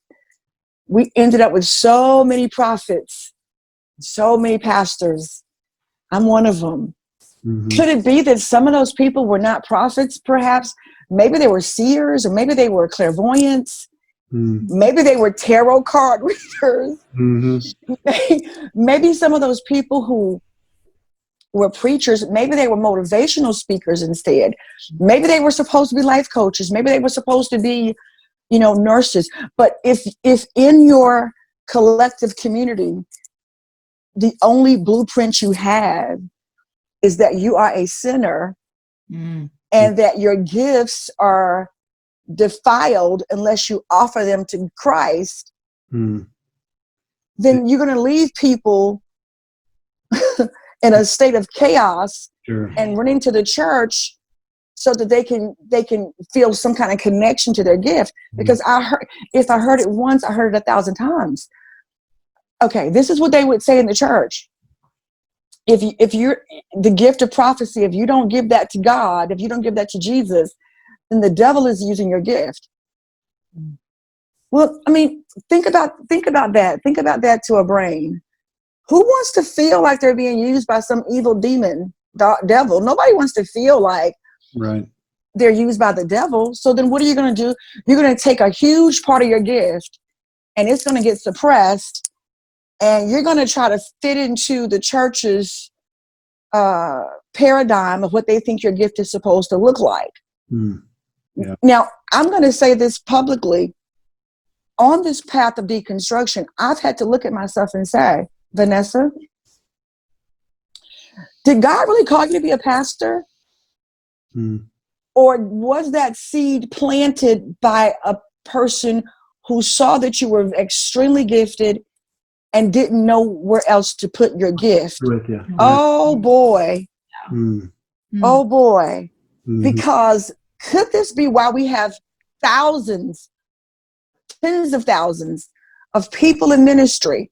We ended up with so many prophets, so many pastors. I'm one of them. Could it be that some of those people were not prophets, perhaps? Maybe they were seers, or maybe they were clairvoyants. Maybe they were tarot card readers. Maybe some of those people who were preachers, maybe they were motivational speakers instead. Maybe they were supposed to be life coaches. Maybe they were supposed to be, you know, nurses. But if in your collective community, the only blueprint you have is that you are a sinner and that your gifts are defiled unless you offer them to Christ, then you're going to leave people in a state of chaos and running to the church so that they can feel some kind of connection to their gift. Because if I heard it once, I heard it 1,000 times. Okay, this is what they would say in the church. If you're the gift of prophecy, if you don't give that to God, if you don't give that to Jesus, then the devil is using your gift. Well, I mean, think about that. Think about that to a brain. Who wants to feel like they're being used by some evil demon, devil? Nobody wants to feel like they're used by the devil. So then what are you going to do? You're going to take a huge part of your gift and it's going to get suppressed. And you're going to try to fit into the church's paradigm of what they think your gift is supposed to look like. Now, I'm going to say this publicly. On this path of deconstruction, I've had to look at myself and say, Vanessa, did God really call you to be a pastor? Or was that seed planted by a person who saw that you were extremely gifted and didn't know where else to put your gift? Oh boy. Oh boy. Because could this be why we have thousands, tens of thousands of people in ministry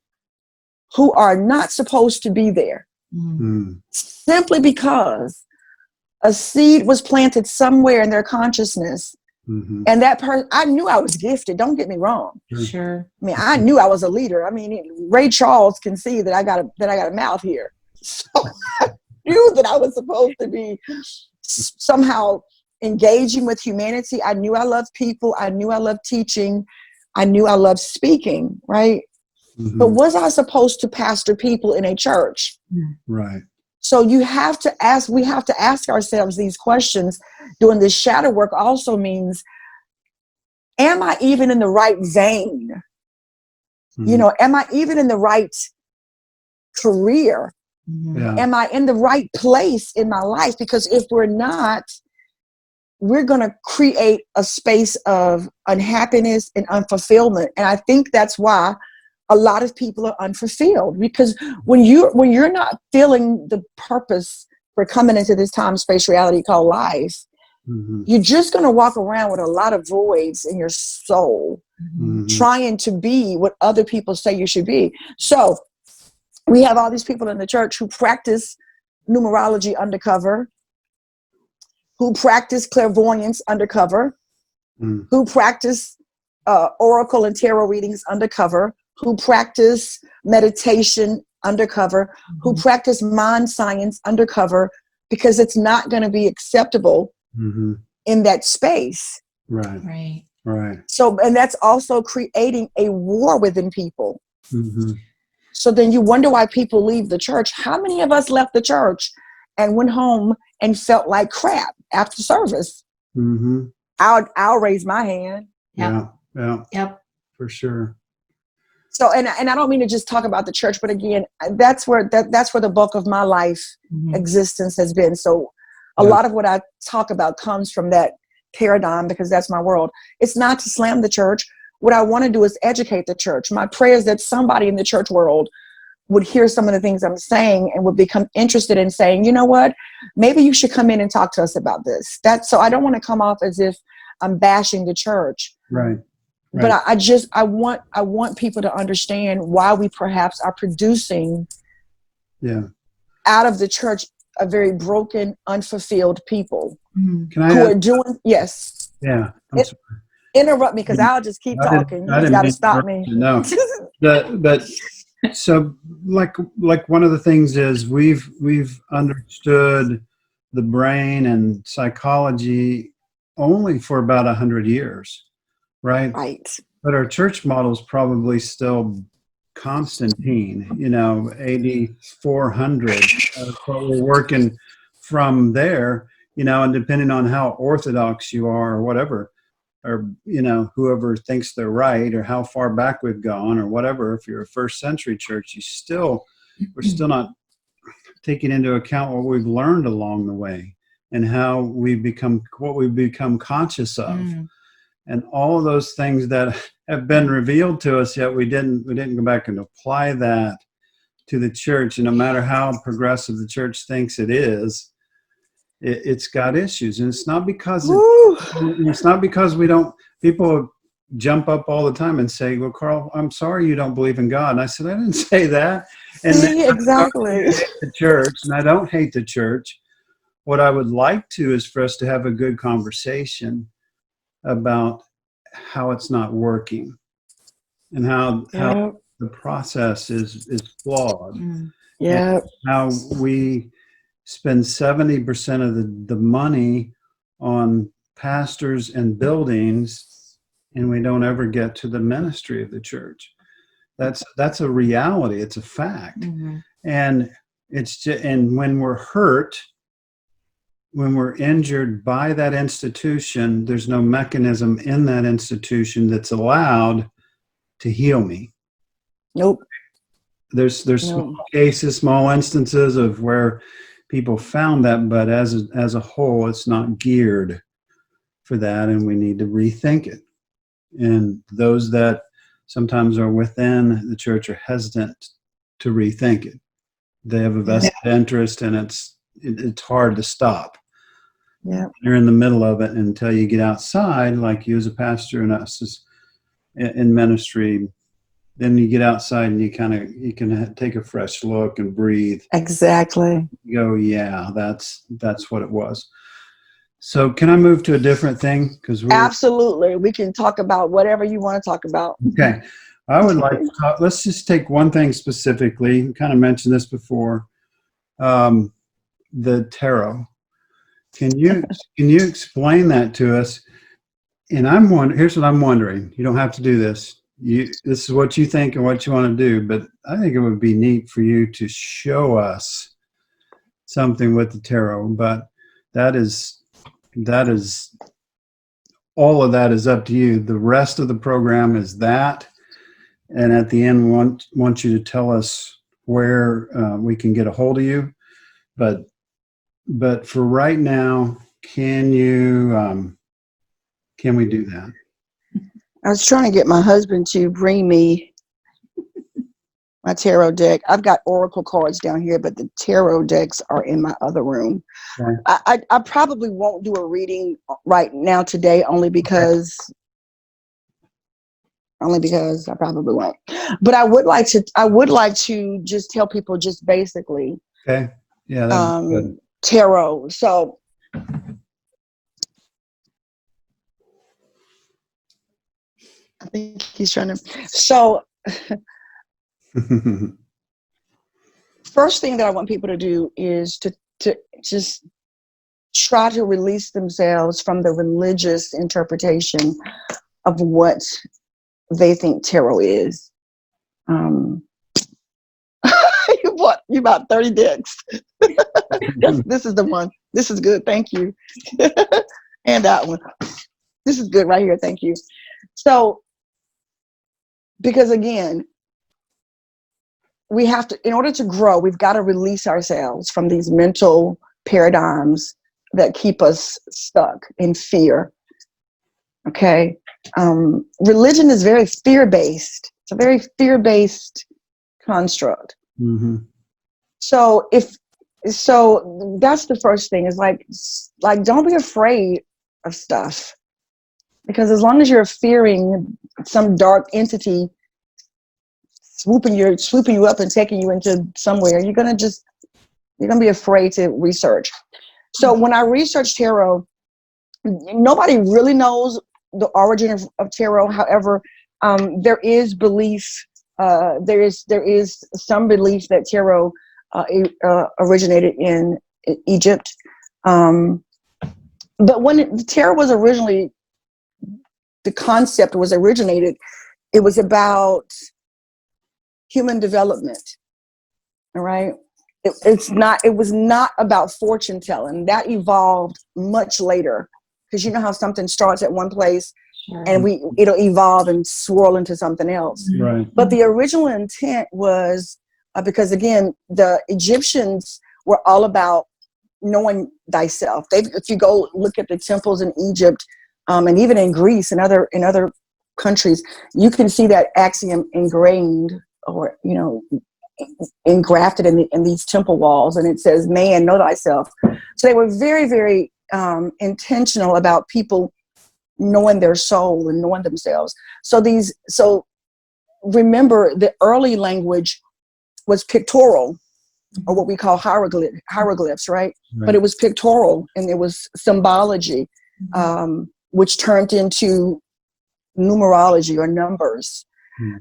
who are not supposed to be there? Simply because a seed was planted somewhere in their consciousness. And that person, I knew I was gifted. Don't get me wrong. Sure. I mean, I knew I was a leader. I mean, Ray Charles can see that I got a mouth here. So I knew that I was supposed to be somehow engaging with humanity. I knew I loved people. I knew I loved teaching. I knew I loved speaking, right? But was I supposed to pastor people in a church? Right. So we have to ask ourselves these questions. Doing this shadow work also means, am I even in the right vein? You know, am I even in the right career? Am I in the right place in my life? Because if we're not, we're going to create a space of unhappiness and unfulfillment. And I think that's why a lot of people are unfulfilled, because when you're not feeling the purpose for coming into this time space reality called life, you're just going to walk around with a lot of voids in your soul, trying to be what other people say you should be. So we have all these people in the church who practice numerology undercover, who practice clairvoyance undercover, who practice oracle and tarot readings undercover, who practice meditation undercover, who practice mind science undercover, because it's not going to be acceptable in that space. Right. Right. Right. So, and that's also creating a war within people. So then you wonder why people leave the church. How many of us left the church and went home and felt like crap after service? I'll raise my hand. Yeah. Yeah. Yep. For sure. So, and I don't mean to just talk about the church, but again, that's where the bulk of my life existence has been. So a lot of what I talk about comes from that paradigm, because that's my world. It's not to slam the church. What I want to do is educate the church. My prayer is that somebody in the church world would hear some of the things I'm saying and would become interested in saying, you know what, maybe you should come in and talk to us about this. So I don't want to come off as if I'm bashing the church. Right. But I want people to understand why we perhaps are producing out of the church a very broken, unfulfilled people Can I who are doing, yes. Yeah. Interrupt me, because I'll just keep talking. You just got to stop me. No. But so like one of the things is we've understood the brain and psychology only for about 100 years, right? Right. But our church model is probably still Constantine, 8,400. But we're working from there, and depending on how orthodox you are or whatever, or, whoever thinks they're right, or how far back we've gone or whatever, if you're a first century church, we're still not taking into account what we've learned along the way and how what we've become conscious of. And all of those things that have been revealed to us, yet we didn't go back and apply that to the church. And no matter how progressive the church thinks it is, it's got issues. And it's not because we don't. People jump up all the time and say, well, Carl, I'm sorry you don't believe in God. And I said, I didn't say that. And Exactly. I hate the church, and I don't hate the church. What I would like to is for us to have a good conversation about how it's not working and how the process is flawed. Yeah. How we spend 70% of the money on pastors and buildings, and we don't ever get to the ministry of the church. That's a reality. It's a fact. And and when we're hurt, when we're injured by that institution, there's no mechanism in that institution that's allowed to heal me. Nope. There's small cases, small instances of where people found that, but as a whole, it's not geared for that, and we need to rethink it. And those that sometimes are within the church are hesitant to rethink it. They have a vested interest, and it's hard to stop. Yeah. You're in the middle of it until you get outside, like you as a pastor and us as in ministry. Then you get outside and you can take a fresh look and breathe. Exactly. You go, yeah, that's what it was. So can I move to a different thing? Absolutely. We can talk about whatever you want to talk about. Okay. I would like to talk, let's just take one thing specifically. We kind of mentioned this before. The tarot. Can you explain that to us? And here's what I'm wondering. You don't have to do this. This is what you think and what you want to do, but I think it would be neat for you to show us something with the tarot. But that is all of that is up to you. The rest of the program is that, and at the end, want you to tell us where we can get a hold of you. But for right now, can we do that? I was trying to get my husband to bring me my tarot deck. I've got oracle cards down here, but the tarot decks are in my other room. Okay. I probably won't do a reading right now today, only because I probably won't. But I would like to just tell people just basically. Okay. Yeah, that's good. tarot. So I think he's trying to. So first thing that I want people to do is to just try to release themselves from the religious interpretation of what they think tarot is. You bought 30 decks. This is the one. This is good. Thank you. And that one. This is good right here. Thank you. So, because again, we have to, in order to grow, we've got to release ourselves from these mental paradigms that keep us stuck in fear. Okay. Religion is very fear-based. It's a very fear-based construct. Mm-hmm. So that's the first thing, is like don't be afraid of stuff, because as long as you're fearing some dark entity swooping you up and taking you into somewhere, you're gonna be afraid to research. So when I researched tarot, nobody really knows the origin of tarot. However, there is belief. There is some belief that tarot originated in Egypt. But when tarot was originally, the concept was originated, it was about human development. All right. It was not about fortune telling. That evolved much later, because you know how something starts at one place, Sure. and it'll evolve and swirl into something else. Right. But the original intent was, because again, the Egyptians were all about knowing thyself. If you go look at the temples in Egypt, and even in Greece and other countries, you can see that axiom ingrained, or engrafted in these temple walls, and it says, "Man, know thyself." So they were very, very intentional about people knowing their soul and knowing themselves. So remember, the early language was pictorial, or what we call hieroglyphs, right? But it was pictorial, and it was symbology, which turned into numerology, or numbers.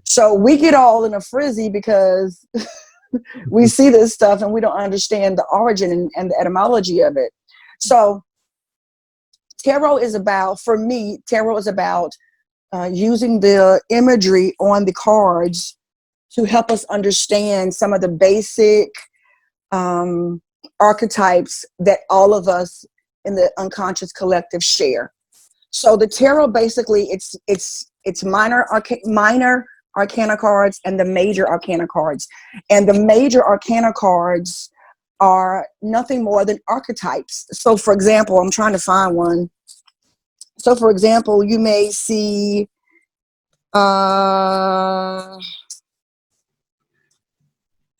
So we get all in a frizzy because we see this stuff and we don't understand the origin and the etymology of it. So tarot is about using the imagery on the cards to help us understand some of the basic archetypes that all of us in the unconscious collective share. So the tarot, basically, it's minor arcana cards and the major arcana cards. And the major arcana cards are nothing more than archetypes. So for example, I'm trying to find one. So for example, you may see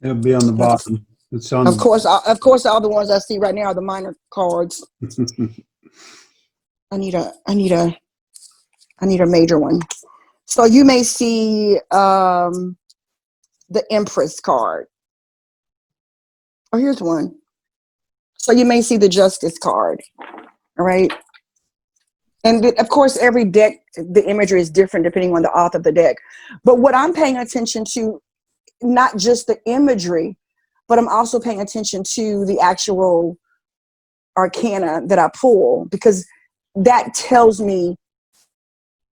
It'll be on the bottom. It's on. Of course, all the ones I see right now are the minor cards. I need a major one. So you may see the Empress card. Oh, here's one. So you may see the Justice card. All right. And of course, every deck, the imagery is different depending on the author of the deck. But what I'm paying attention to, not just the imagery, but I'm also paying attention to the actual arcana that I pull, because that tells me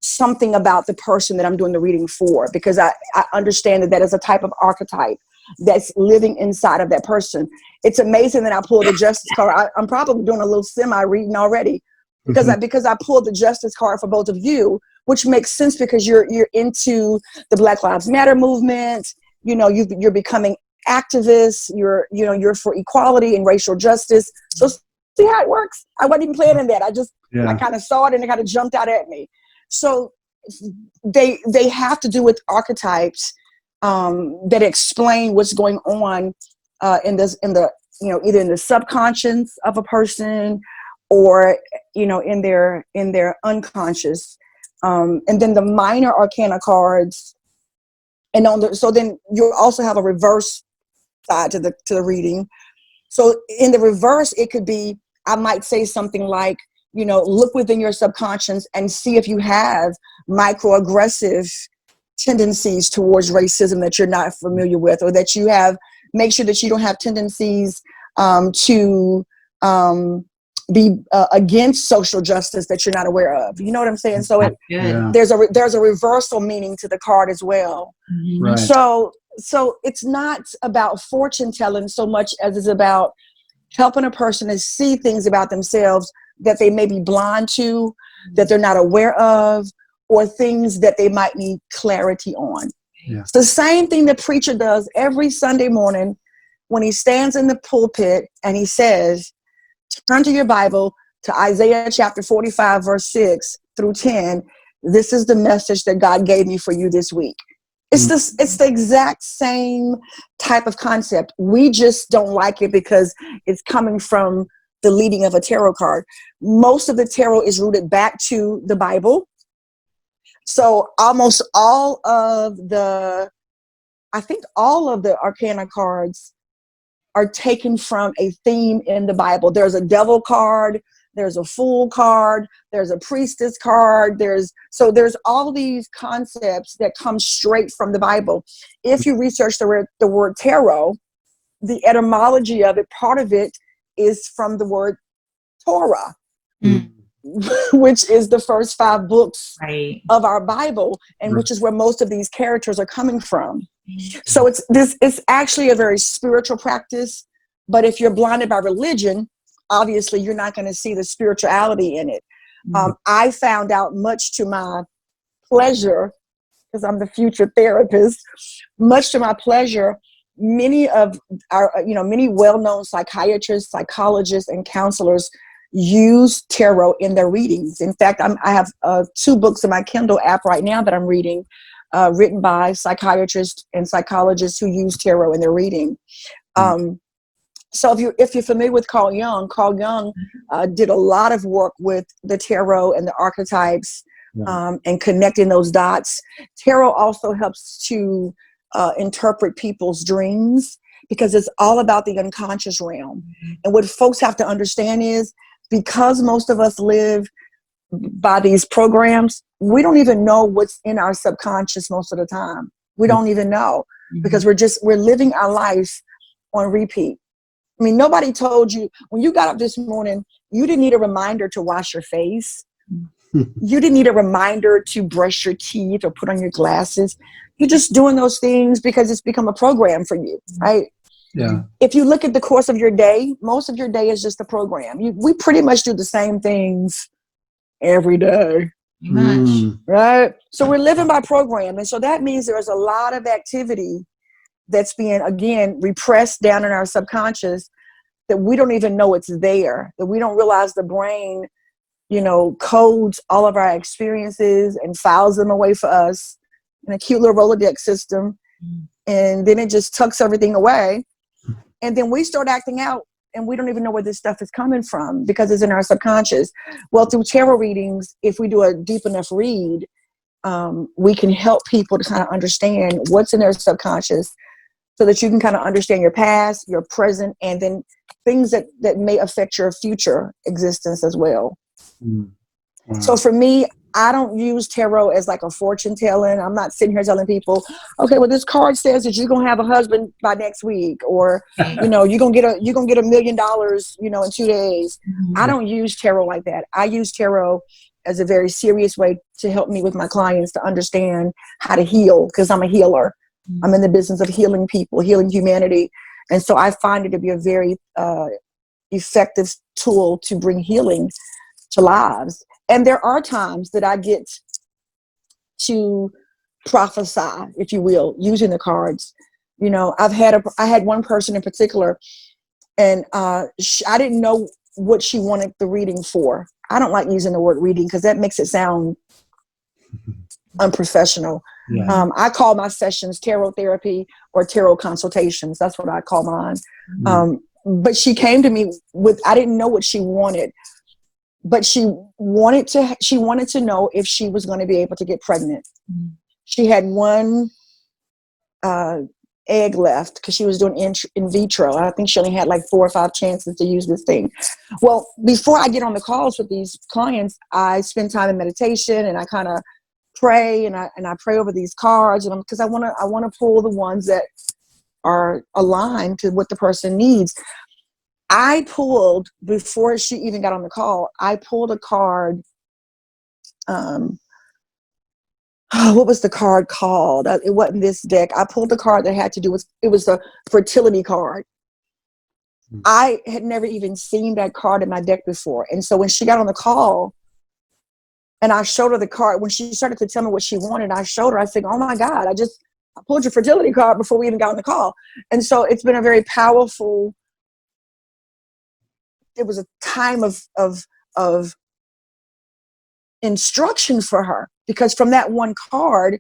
something about the person that I'm doing the reading for, because I understand that is a type of archetype that's living inside of that person. It's amazing that I pulled the Justice card. I'm probably doing a little semi-reading already, because I pulled the Justice card for both of you, which makes sense because you're into the Black Lives Matter movement. You're becoming activists. You're for equality and racial justice. So see how it works? I wasn't even planning that. I kind of saw it and it kind of jumped out at me. So they have to do with archetypes that explain what's going on either in the subconscious of a person, or in their unconscious, and then the minor arcana cards, and so then you also have a reverse side to the reading, So in the reverse, it could be, I might say something like, look within your subconscious and see if you have microaggressive tendencies towards racism that you're not familiar with, or that you have, make sure that you don't have tendencies to be against social justice that you're not aware of. You know what I'm saying? So there's a reversal meaning to the card as well. Mm-hmm. Right. So it's not about fortune telling so much as it's about helping a person to see things about themselves that they may be blind to, that they're not aware of, or things that they might need clarity on. Yeah. It's the same thing the preacher does every Sunday morning when he stands in the pulpit and he says, turn to your Bible to Isaiah chapter 45, verse 6 through 10. This is the message that God gave me for you this week. It's the exact same type of concept. We just don't like it because it's coming from the leading of a tarot card. Most of the tarot is rooted back to the Bible. So almost all of the Arcana cards are taken from a theme in the Bible. There's a devil card, there's a fool card, there's a priestess card, there's all these concepts that come straight from the Bible. If you research the word tarot, the etymology of it, part of it is from the word Torah, which is the first 5 books of our Bible, and which is where most of these characters are coming from. So it's actually a very spiritual practice, but if you're blinded by religion, obviously you're not going to see the spirituality in it. I found out, much to my pleasure, because I'm the future therapist, much to my pleasure, many of our, many well-known psychiatrists, psychologists, and counselors use tarot in their readings. In fact, I have 2 books in my Kindle app right now that I'm reading, written by psychiatrists and psychologists who use tarot in their reading. So if you're familiar with Carl Jung did a lot of work with the tarot and the archetypes, and connecting those dots. Tarot also helps to interpret people's dreams, because it's all about the unconscious realm. And what folks have to understand is, because most of us live by these programs, we don't even know what's in our subconscious most of the time. We don't even know, because we're living our life on repeat. I mean, nobody told you when you got up this morning, you didn't need a reminder to wash your face. You didn't need a reminder to brush your teeth or put on your glasses. You're just doing those things because it's become a program for you, right? Yeah. If you look at the course of your day, most of your day is just a program. We pretty much do the same things every day. Right? So we're living by program. And so that means there's a lot of activity that's being, again, repressed down in our subconscious, that we don't even know it's there, that we don't realize the brain, codes all of our experiences and files them away for us in a cute little Rolodex system. And then it just tucks everything away. And then we start acting out, and we don't even know where this stuff is coming from because it's in our subconscious. Well, through tarot readings, if we do a deep enough read, we can help people to kind of understand what's in their subconscious, so that you can kind of understand your past, your present, and then things that may affect your future existence as well. Wow. So for me, I don't use tarot as like a fortune telling. I'm not sitting here telling people, okay, well, this card says that you're gonna have a husband by next week, or you're gonna get $1 million, in 2 days. I don't use tarot like that. I use tarot as a very serious way to help me with my clients to understand how to heal, because I'm a healer. I'm in the business of healing people, healing humanity. And so I find it to be a very effective tool to bring healing to lives. And there are times that I get to prophesy, if you will, using the cards. I had one person in particular, and I didn't know what she wanted the reading for. I don't like using the word reading because that makes it sound unprofessional. Yeah. I call my sessions tarot therapy or tarot consultations. That's what I call mine. But she came to me with, I didn't know what she wanted, but she wanted to know if she was going to be able to get pregnant. She had one egg left because she was doing in vitro. I think she only had like 4 or 5 chances to use this thing. Well, before I get on the calls with these clients, I spend time in meditation, and I kind of pray, and I pray over these cards, and because I want to pull the ones that are aligned to what the person needs. I pulled, before she even got on the call, I pulled a card. What was the card called? It wasn't this deck. I pulled the card that had to do with, it was a fertility card. I had never even seen that card in my deck before. And so when she got on the call and I showed her the card, when she started to tell me what she wanted, I showed her, I said, oh my God, I pulled your fertility card before we even got on the call. And so it's been a very powerful, it was a time of instruction for her, because from that one card,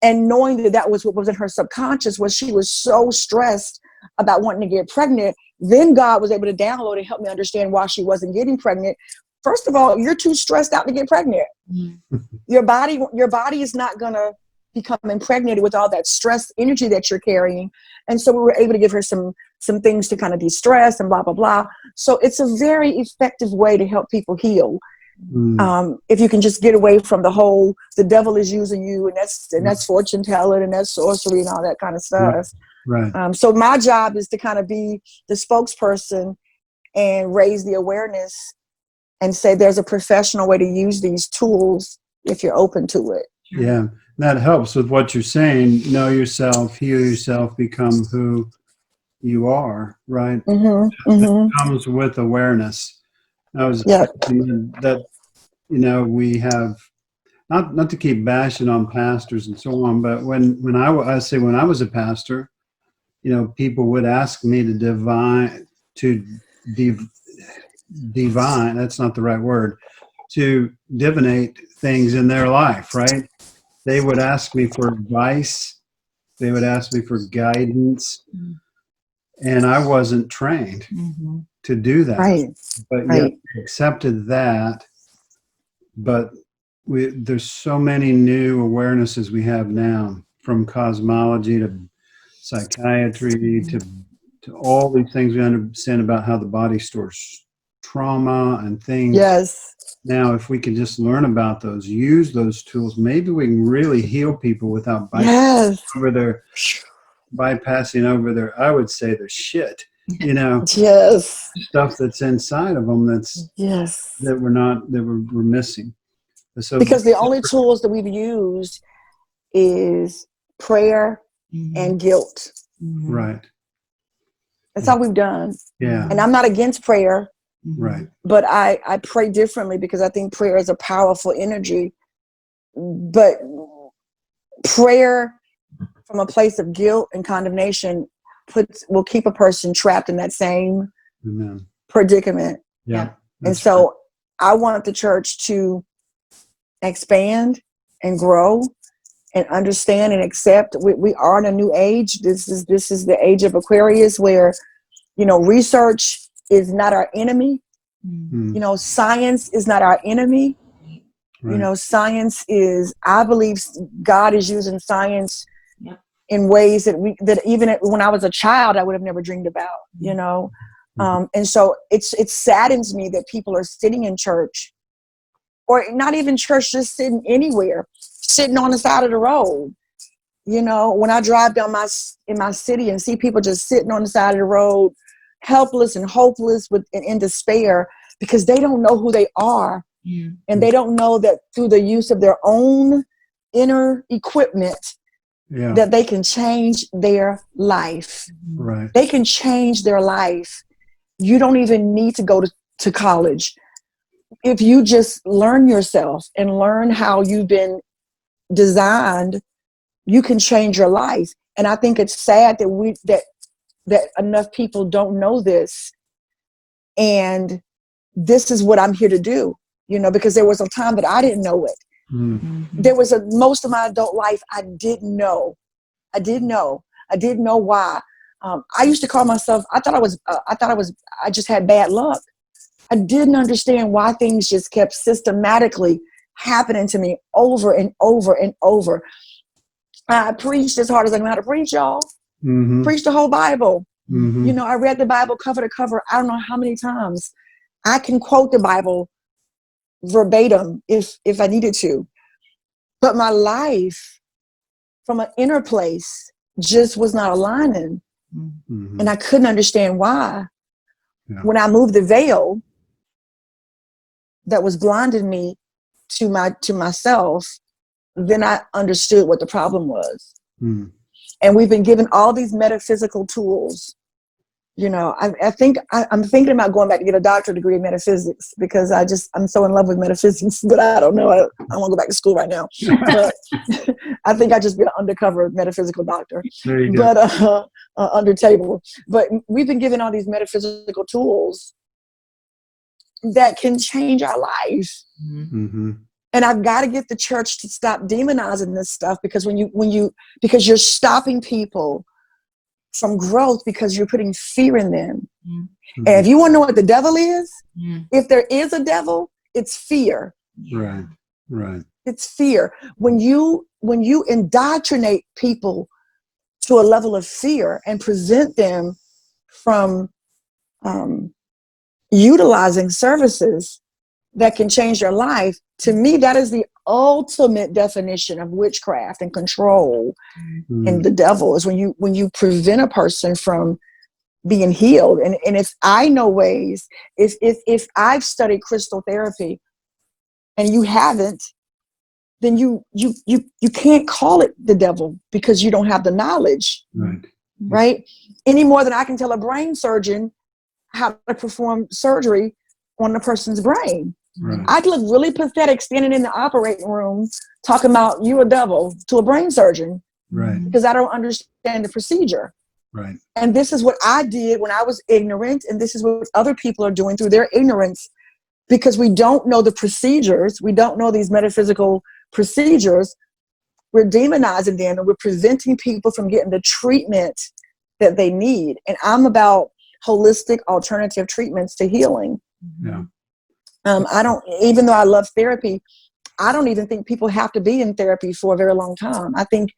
and knowing that that was what was in her subconscious, was she was so stressed about wanting to get pregnant. Then God was able to download and help me understand why she wasn't getting pregnant. First of all, you're too stressed out to get pregnant. Mm-hmm. Your body is not going to become impregnated with all that stress energy that you're carrying. And so we were able to give her some things to kind of de-stress and blah, blah, blah. So it's a very effective way to help people heal. If you can just get away from the devil is using you, and that's fortune telling, and that's sorcery and all that kind of stuff. Right. So my job is to kind of be the spokesperson and raise the awareness and say there's a professional way to use these tools if you're open to it. Yeah, that helps with what you're saying. Know yourself, heal yourself, become who you are, right? Mm-hmm. That comes with awareness. I was thinking that, we have, not to keep bashing on pastors and so on, but when I was a pastor, people would ask me to divine, that's not the right word, to divinate things in their life, right? They would ask me for advice. They would ask me for guidance. And I wasn't trained to do that. Right. But yet I accepted that. But there's so many new awarenesses we have now, from cosmology to psychiatry to all these things we understand about how the body stores trauma and things. Yes. Now, if we can just learn about those, use those tools, maybe we can really heal people without bypassing over their, I would say, their shit, stuff that's inside of them that we're missing. So, because the only tools that we've used is prayer and guilt. Right. That's all we've done. Yeah. And I'm not against prayer. Right. But I pray differently, because I think prayer is a powerful energy. But prayer from a place of guilt and condemnation will keep a person trapped in that same predicament. Yeah. And so I want the church to expand and grow and understand and accept. We are in a new age. This is the age of Aquarius, where research is not our enemy. Science is not our enemy. Right. Science is, I believe God is using science in ways that even when I was a child, I would have never dreamed about, and so it saddens me that people are sitting in church, or not even church, just sitting anywhere, sitting on the side of the road. When I drive down in my city and see people just sitting on the side of the road, helpless and hopeless in despair, because they don't know who they are. And they don't know that through the use of their own inner equipment, that they can change their life. Right. They can change their life. You don't even need to go to college. If you just learn yourself and learn how you've been designed, you can change your life. And I think it's sad that enough people don't know this. And this is what I'm here to do, because there was a time that I didn't know it. There was most of my adult life I didn't know. I didn't know why. I used to call myself, I just had bad luck. I didn't understand why things just kept systematically happening to me over and over and over. I preached as hard as I know how to preach, y'all. Preach the whole Bible. Mm-hmm. You know, I read the Bible cover to cover. I don't know how many times. I can quote the Bible verbatim if I needed to. But my life from an inner place just was not aligning. Mm-hmm. And I couldn't understand why. Yeah. When I moved the veil that was blinding me to myself, then I understood what the problem was. Mm. And we've been given all these metaphysical tools. You know, I think I'm thinking about going back to get a doctorate degree in metaphysics because I'm so in love with metaphysics, but I don't know. I want to go back to school right now. But I think I just be an undercover metaphysical doctor. There you go. But under table. But we've been given all these metaphysical tools that can change our life. Mm-hmm. And I've got to get the church to stop demonizing this stuff because because you're stopping people from growth because you're putting fear in them. Mm-hmm. And if you want to know what the devil is, Mm-hmm. if there is a devil, it's fear. Right. Right. It's fear. When you indoctrinate people to a level of fear and present them from utilizing services that can change their life, to me, that is the ultimate definition of witchcraft and control. Mm. And the devil is when you prevent a person from being healed. And if I know ways, if I've studied crystal therapy and you haven't, then you can't call it the devil because you don't have the knowledge. Right? Any more than I can tell a brain surgeon how to perform surgery on a person's brain. Right. I'd look really pathetic standing in the operating room talking about you a devil to a brain surgeon. Right. Because I don't understand the procedure. Right. And this is what I did when I was ignorant, and this is what other people are doing through their ignorance, because we don't know the procedures. We don't know these metaphysical procedures. We're demonizing them, and we're preventing people from getting the treatment that they need. And I'm about holistic alternative treatments to healing. Yeah. I don't, even though I love therapy, I don't even think people have to be in therapy for a very long time. I think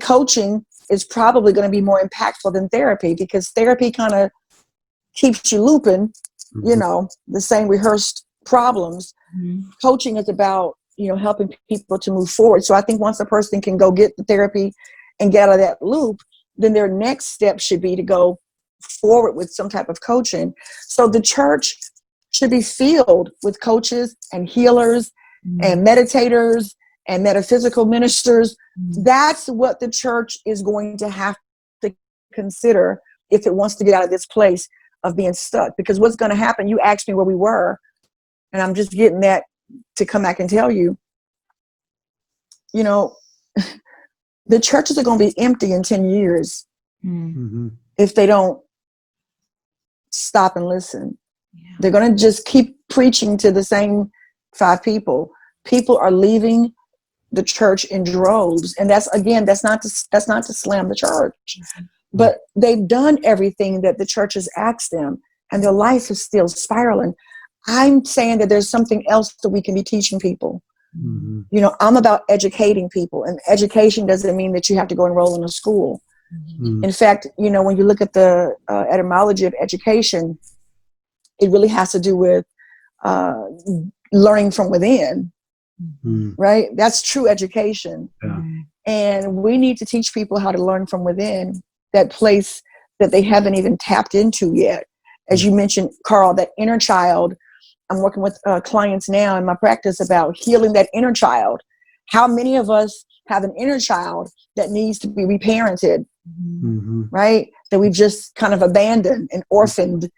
coaching is probably going to be more impactful than therapy, because therapy kind of keeps you looping, Mm-hmm. you know, the same rehearsed problems. Mm-hmm. Coaching is about, you know, helping people to move forward. So I think once a person can go get the therapy and get out of that loop, then their next step should be to go forward with some type of coaching. So the church should be filled with coaches and healers and meditators and metaphysical ministers. That's what the church is going to have to consider if it wants to get out of this place of being stuck. Because what's going to happen, you asked me where we were, and I'm just getting that to come back and tell you, you know, the churches are going to be empty in 10 years Mm-hmm. if they don't stop and listen. Yeah. They're going to just keep preaching to the same 5 people. People are leaving the church in droves, and that's not to slam the church, but they've done everything that the church has asked them, and their life is still spiraling. I'm saying that there's something else that we can be teaching people. Mm-hmm. You know, I'm about educating people, and education doesn't mean that you have to go enroll in a school. Mm-hmm. In fact, you know, when you look at the etymology of education, it really has to do with learning from within. Mm-hmm. Right? That's true education. Yeah. And we need to teach people how to learn from within, that place that they haven't even tapped into yet. As you mentioned, Carl, that inner child. I'm working with clients now in my practice about healing that inner child. How many of us have an inner child that needs to be reparented, Mm-hmm. right? That we've just kind of abandoned and orphaned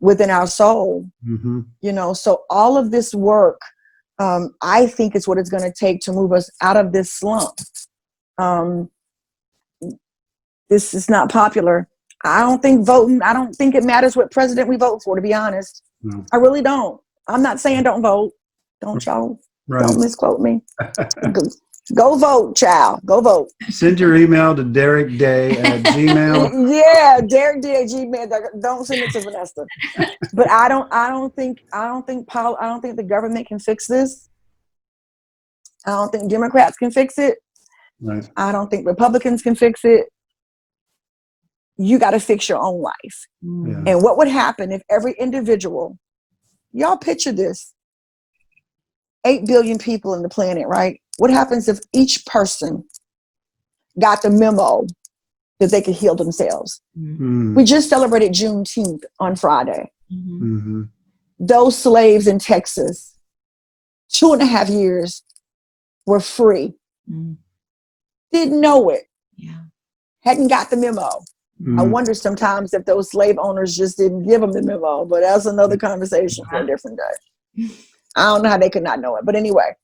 within our soul. Mm-hmm. You know, so all of this work, I think is what it's going to take to move us out of this slump. This is not popular. I don't think it matters what president we vote for, to be honest. No. I really don't. I'm not saying don't vote. Don't y'all. Right. Don't misquote me. Go vote, child. Go vote. Send your email to DerekDay@gmail. Yeah, Derek D at Gmail. Don't send it to Vanessa. But I don't think the government can fix this. I don't think Democrats can fix it. Right. I don't think Republicans can fix it. you got to fix your own life. Yeah. And what would happen if every individual, y'all picture this, 8 billion people in the planet, right? What happens if each person got the memo that they could heal themselves? Mm. We just celebrated Juneteenth on Friday. Mm-hmm. Those slaves in Texas, 2.5 years, were free. Didn't know it. Yeah. Hadn't got the memo. I wonder sometimes if those slave owners just didn't give them the memo, but that's another conversation for a different day. I don't know how they could not know it. But anyway,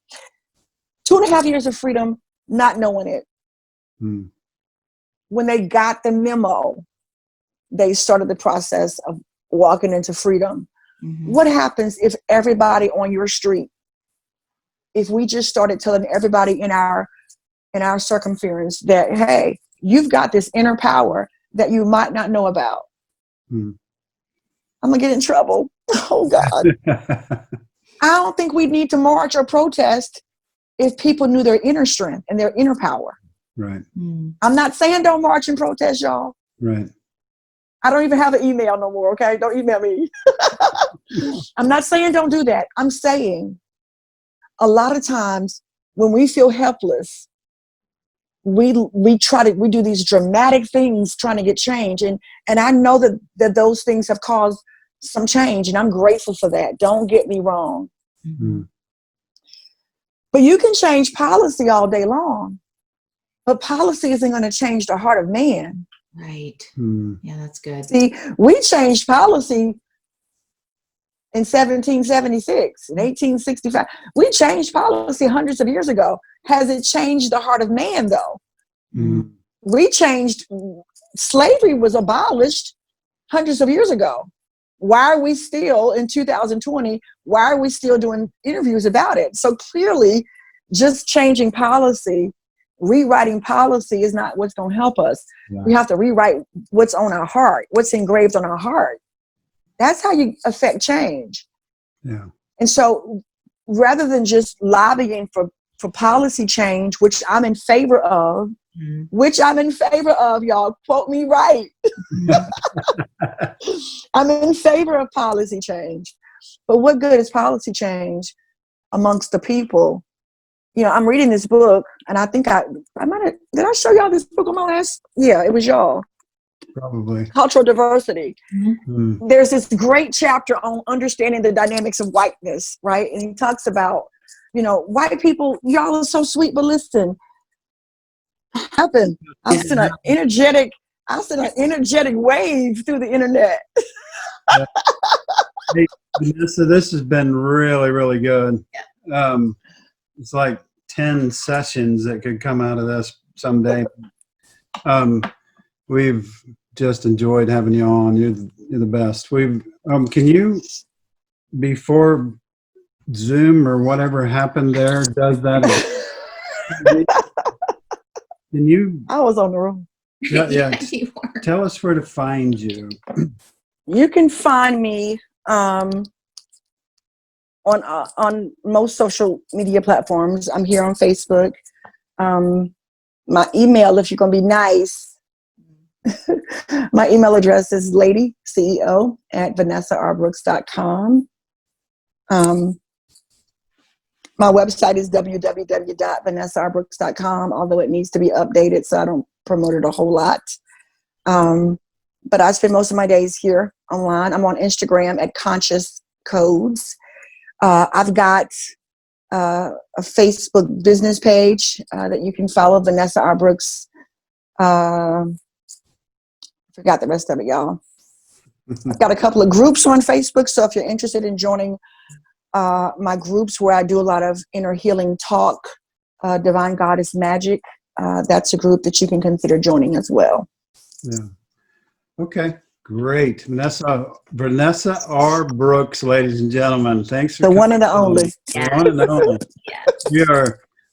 2.5 years of freedom, not knowing it. Mm. When they got the memo, they started the process of walking into freedom. What happens if everybody on your street, if we just started telling everybody in our circumference that, hey, you've got this inner power that you might not know about. I'm gonna get in trouble. Oh God. I don't think we need to march or protest if people knew their inner strength and their inner power. Right. I'm not saying don't march and protest, y'all. Right. I don't even have an email no more, okay? Don't email me. I'm not saying don't do that. I'm saying a lot of times when we feel helpless, we do these dramatic things trying to get change. And I know that those things have caused some change, and I'm grateful for that. Don't get me wrong. But you can change policy all day long, but policy isn't going to change the heart of man. Right. Yeah, that's good. See, we changed policy in 1776, in 1865. We changed policy hundreds of years ago. Has it changed the heart of man, though? We changed, slavery was abolished hundreds of years ago. Why are we still, in 2020, why are we still doing interviews about it? So clearly, just changing policy, rewriting policy is not what's going to help us. Yeah. We have to rewrite what's on our heart, what's engraved on our heart. That's how you affect change. Yeah. And so rather than just lobbying for policy change, which I'm in favor of, y'all, quote me right. I'm in favor of policy change. But what good is policy change amongst the people? You know, I'm reading this book, and I think I might have, did I show y'all this book on my last? Yeah, it was y'all. Probably. Cultural diversity. There's this great chapter on understanding the dynamics of whiteness, right? And he talks about, you know, white people, y'all are so sweet, but listen, I sent an energetic wave through the internet. Yeah. Hey, Vanessa, this has been really, really good. Yeah. It's like 10 sessions that could come out of this someday. We've just enjoyed having you on. You're the best. Can you, before Zoom or whatever happened there does that, can you? I was on the road. Yeah. Tell us where to find you. You can find me on most social media platforms. I'm here on Facebook. My email, if you're gonna be nice, my email address is ladyceo@vanessabrbrooks.com. My website is www.vanessabrbrooks.com, although it needs to be updated, so I don't promote it a whole lot. But I spend most of my days here online. I'm on Instagram at Conscious Codes. I've got a Facebook business page that you can follow, Vanessa R. Brooks. Forgot the rest of it, y'all. I've got a couple of groups on Facebook, so if you're interested in joining my groups where I do a lot of inner healing talk, Divine Goddess Magic, that's a group that you can consider joining as well. Yeah. Okay, great. Vanessa R. Brooks, ladies and gentlemen. Thanks for the one and the only. The one and the only.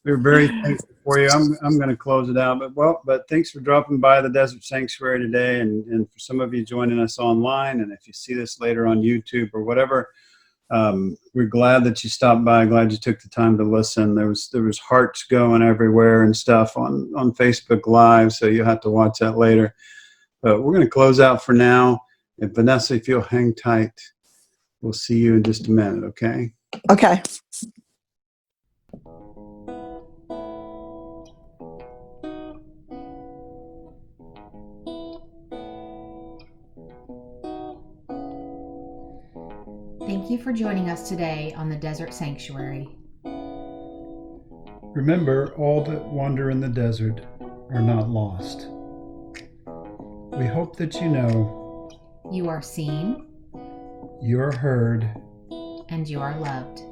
We're very thankful for you. I'm going to close it out, but thanks for dropping by the Desert Sanctuary today, and for some of you joining us online, and if you see this later on YouTube or whatever, we're glad that you stopped by. Glad you took the time to listen. There was hearts going everywhere and stuff on Facebook Live, so you'll have to watch that later. But we're going to close out for now. And Vanessa, if you'll hang tight, we'll see you in just a minute, okay? Okay. Thank you for joining us today on the Desert Sanctuary. Remember, all that wander in the desert are not lost. We hope that you know You are seen you are heard and you are loved.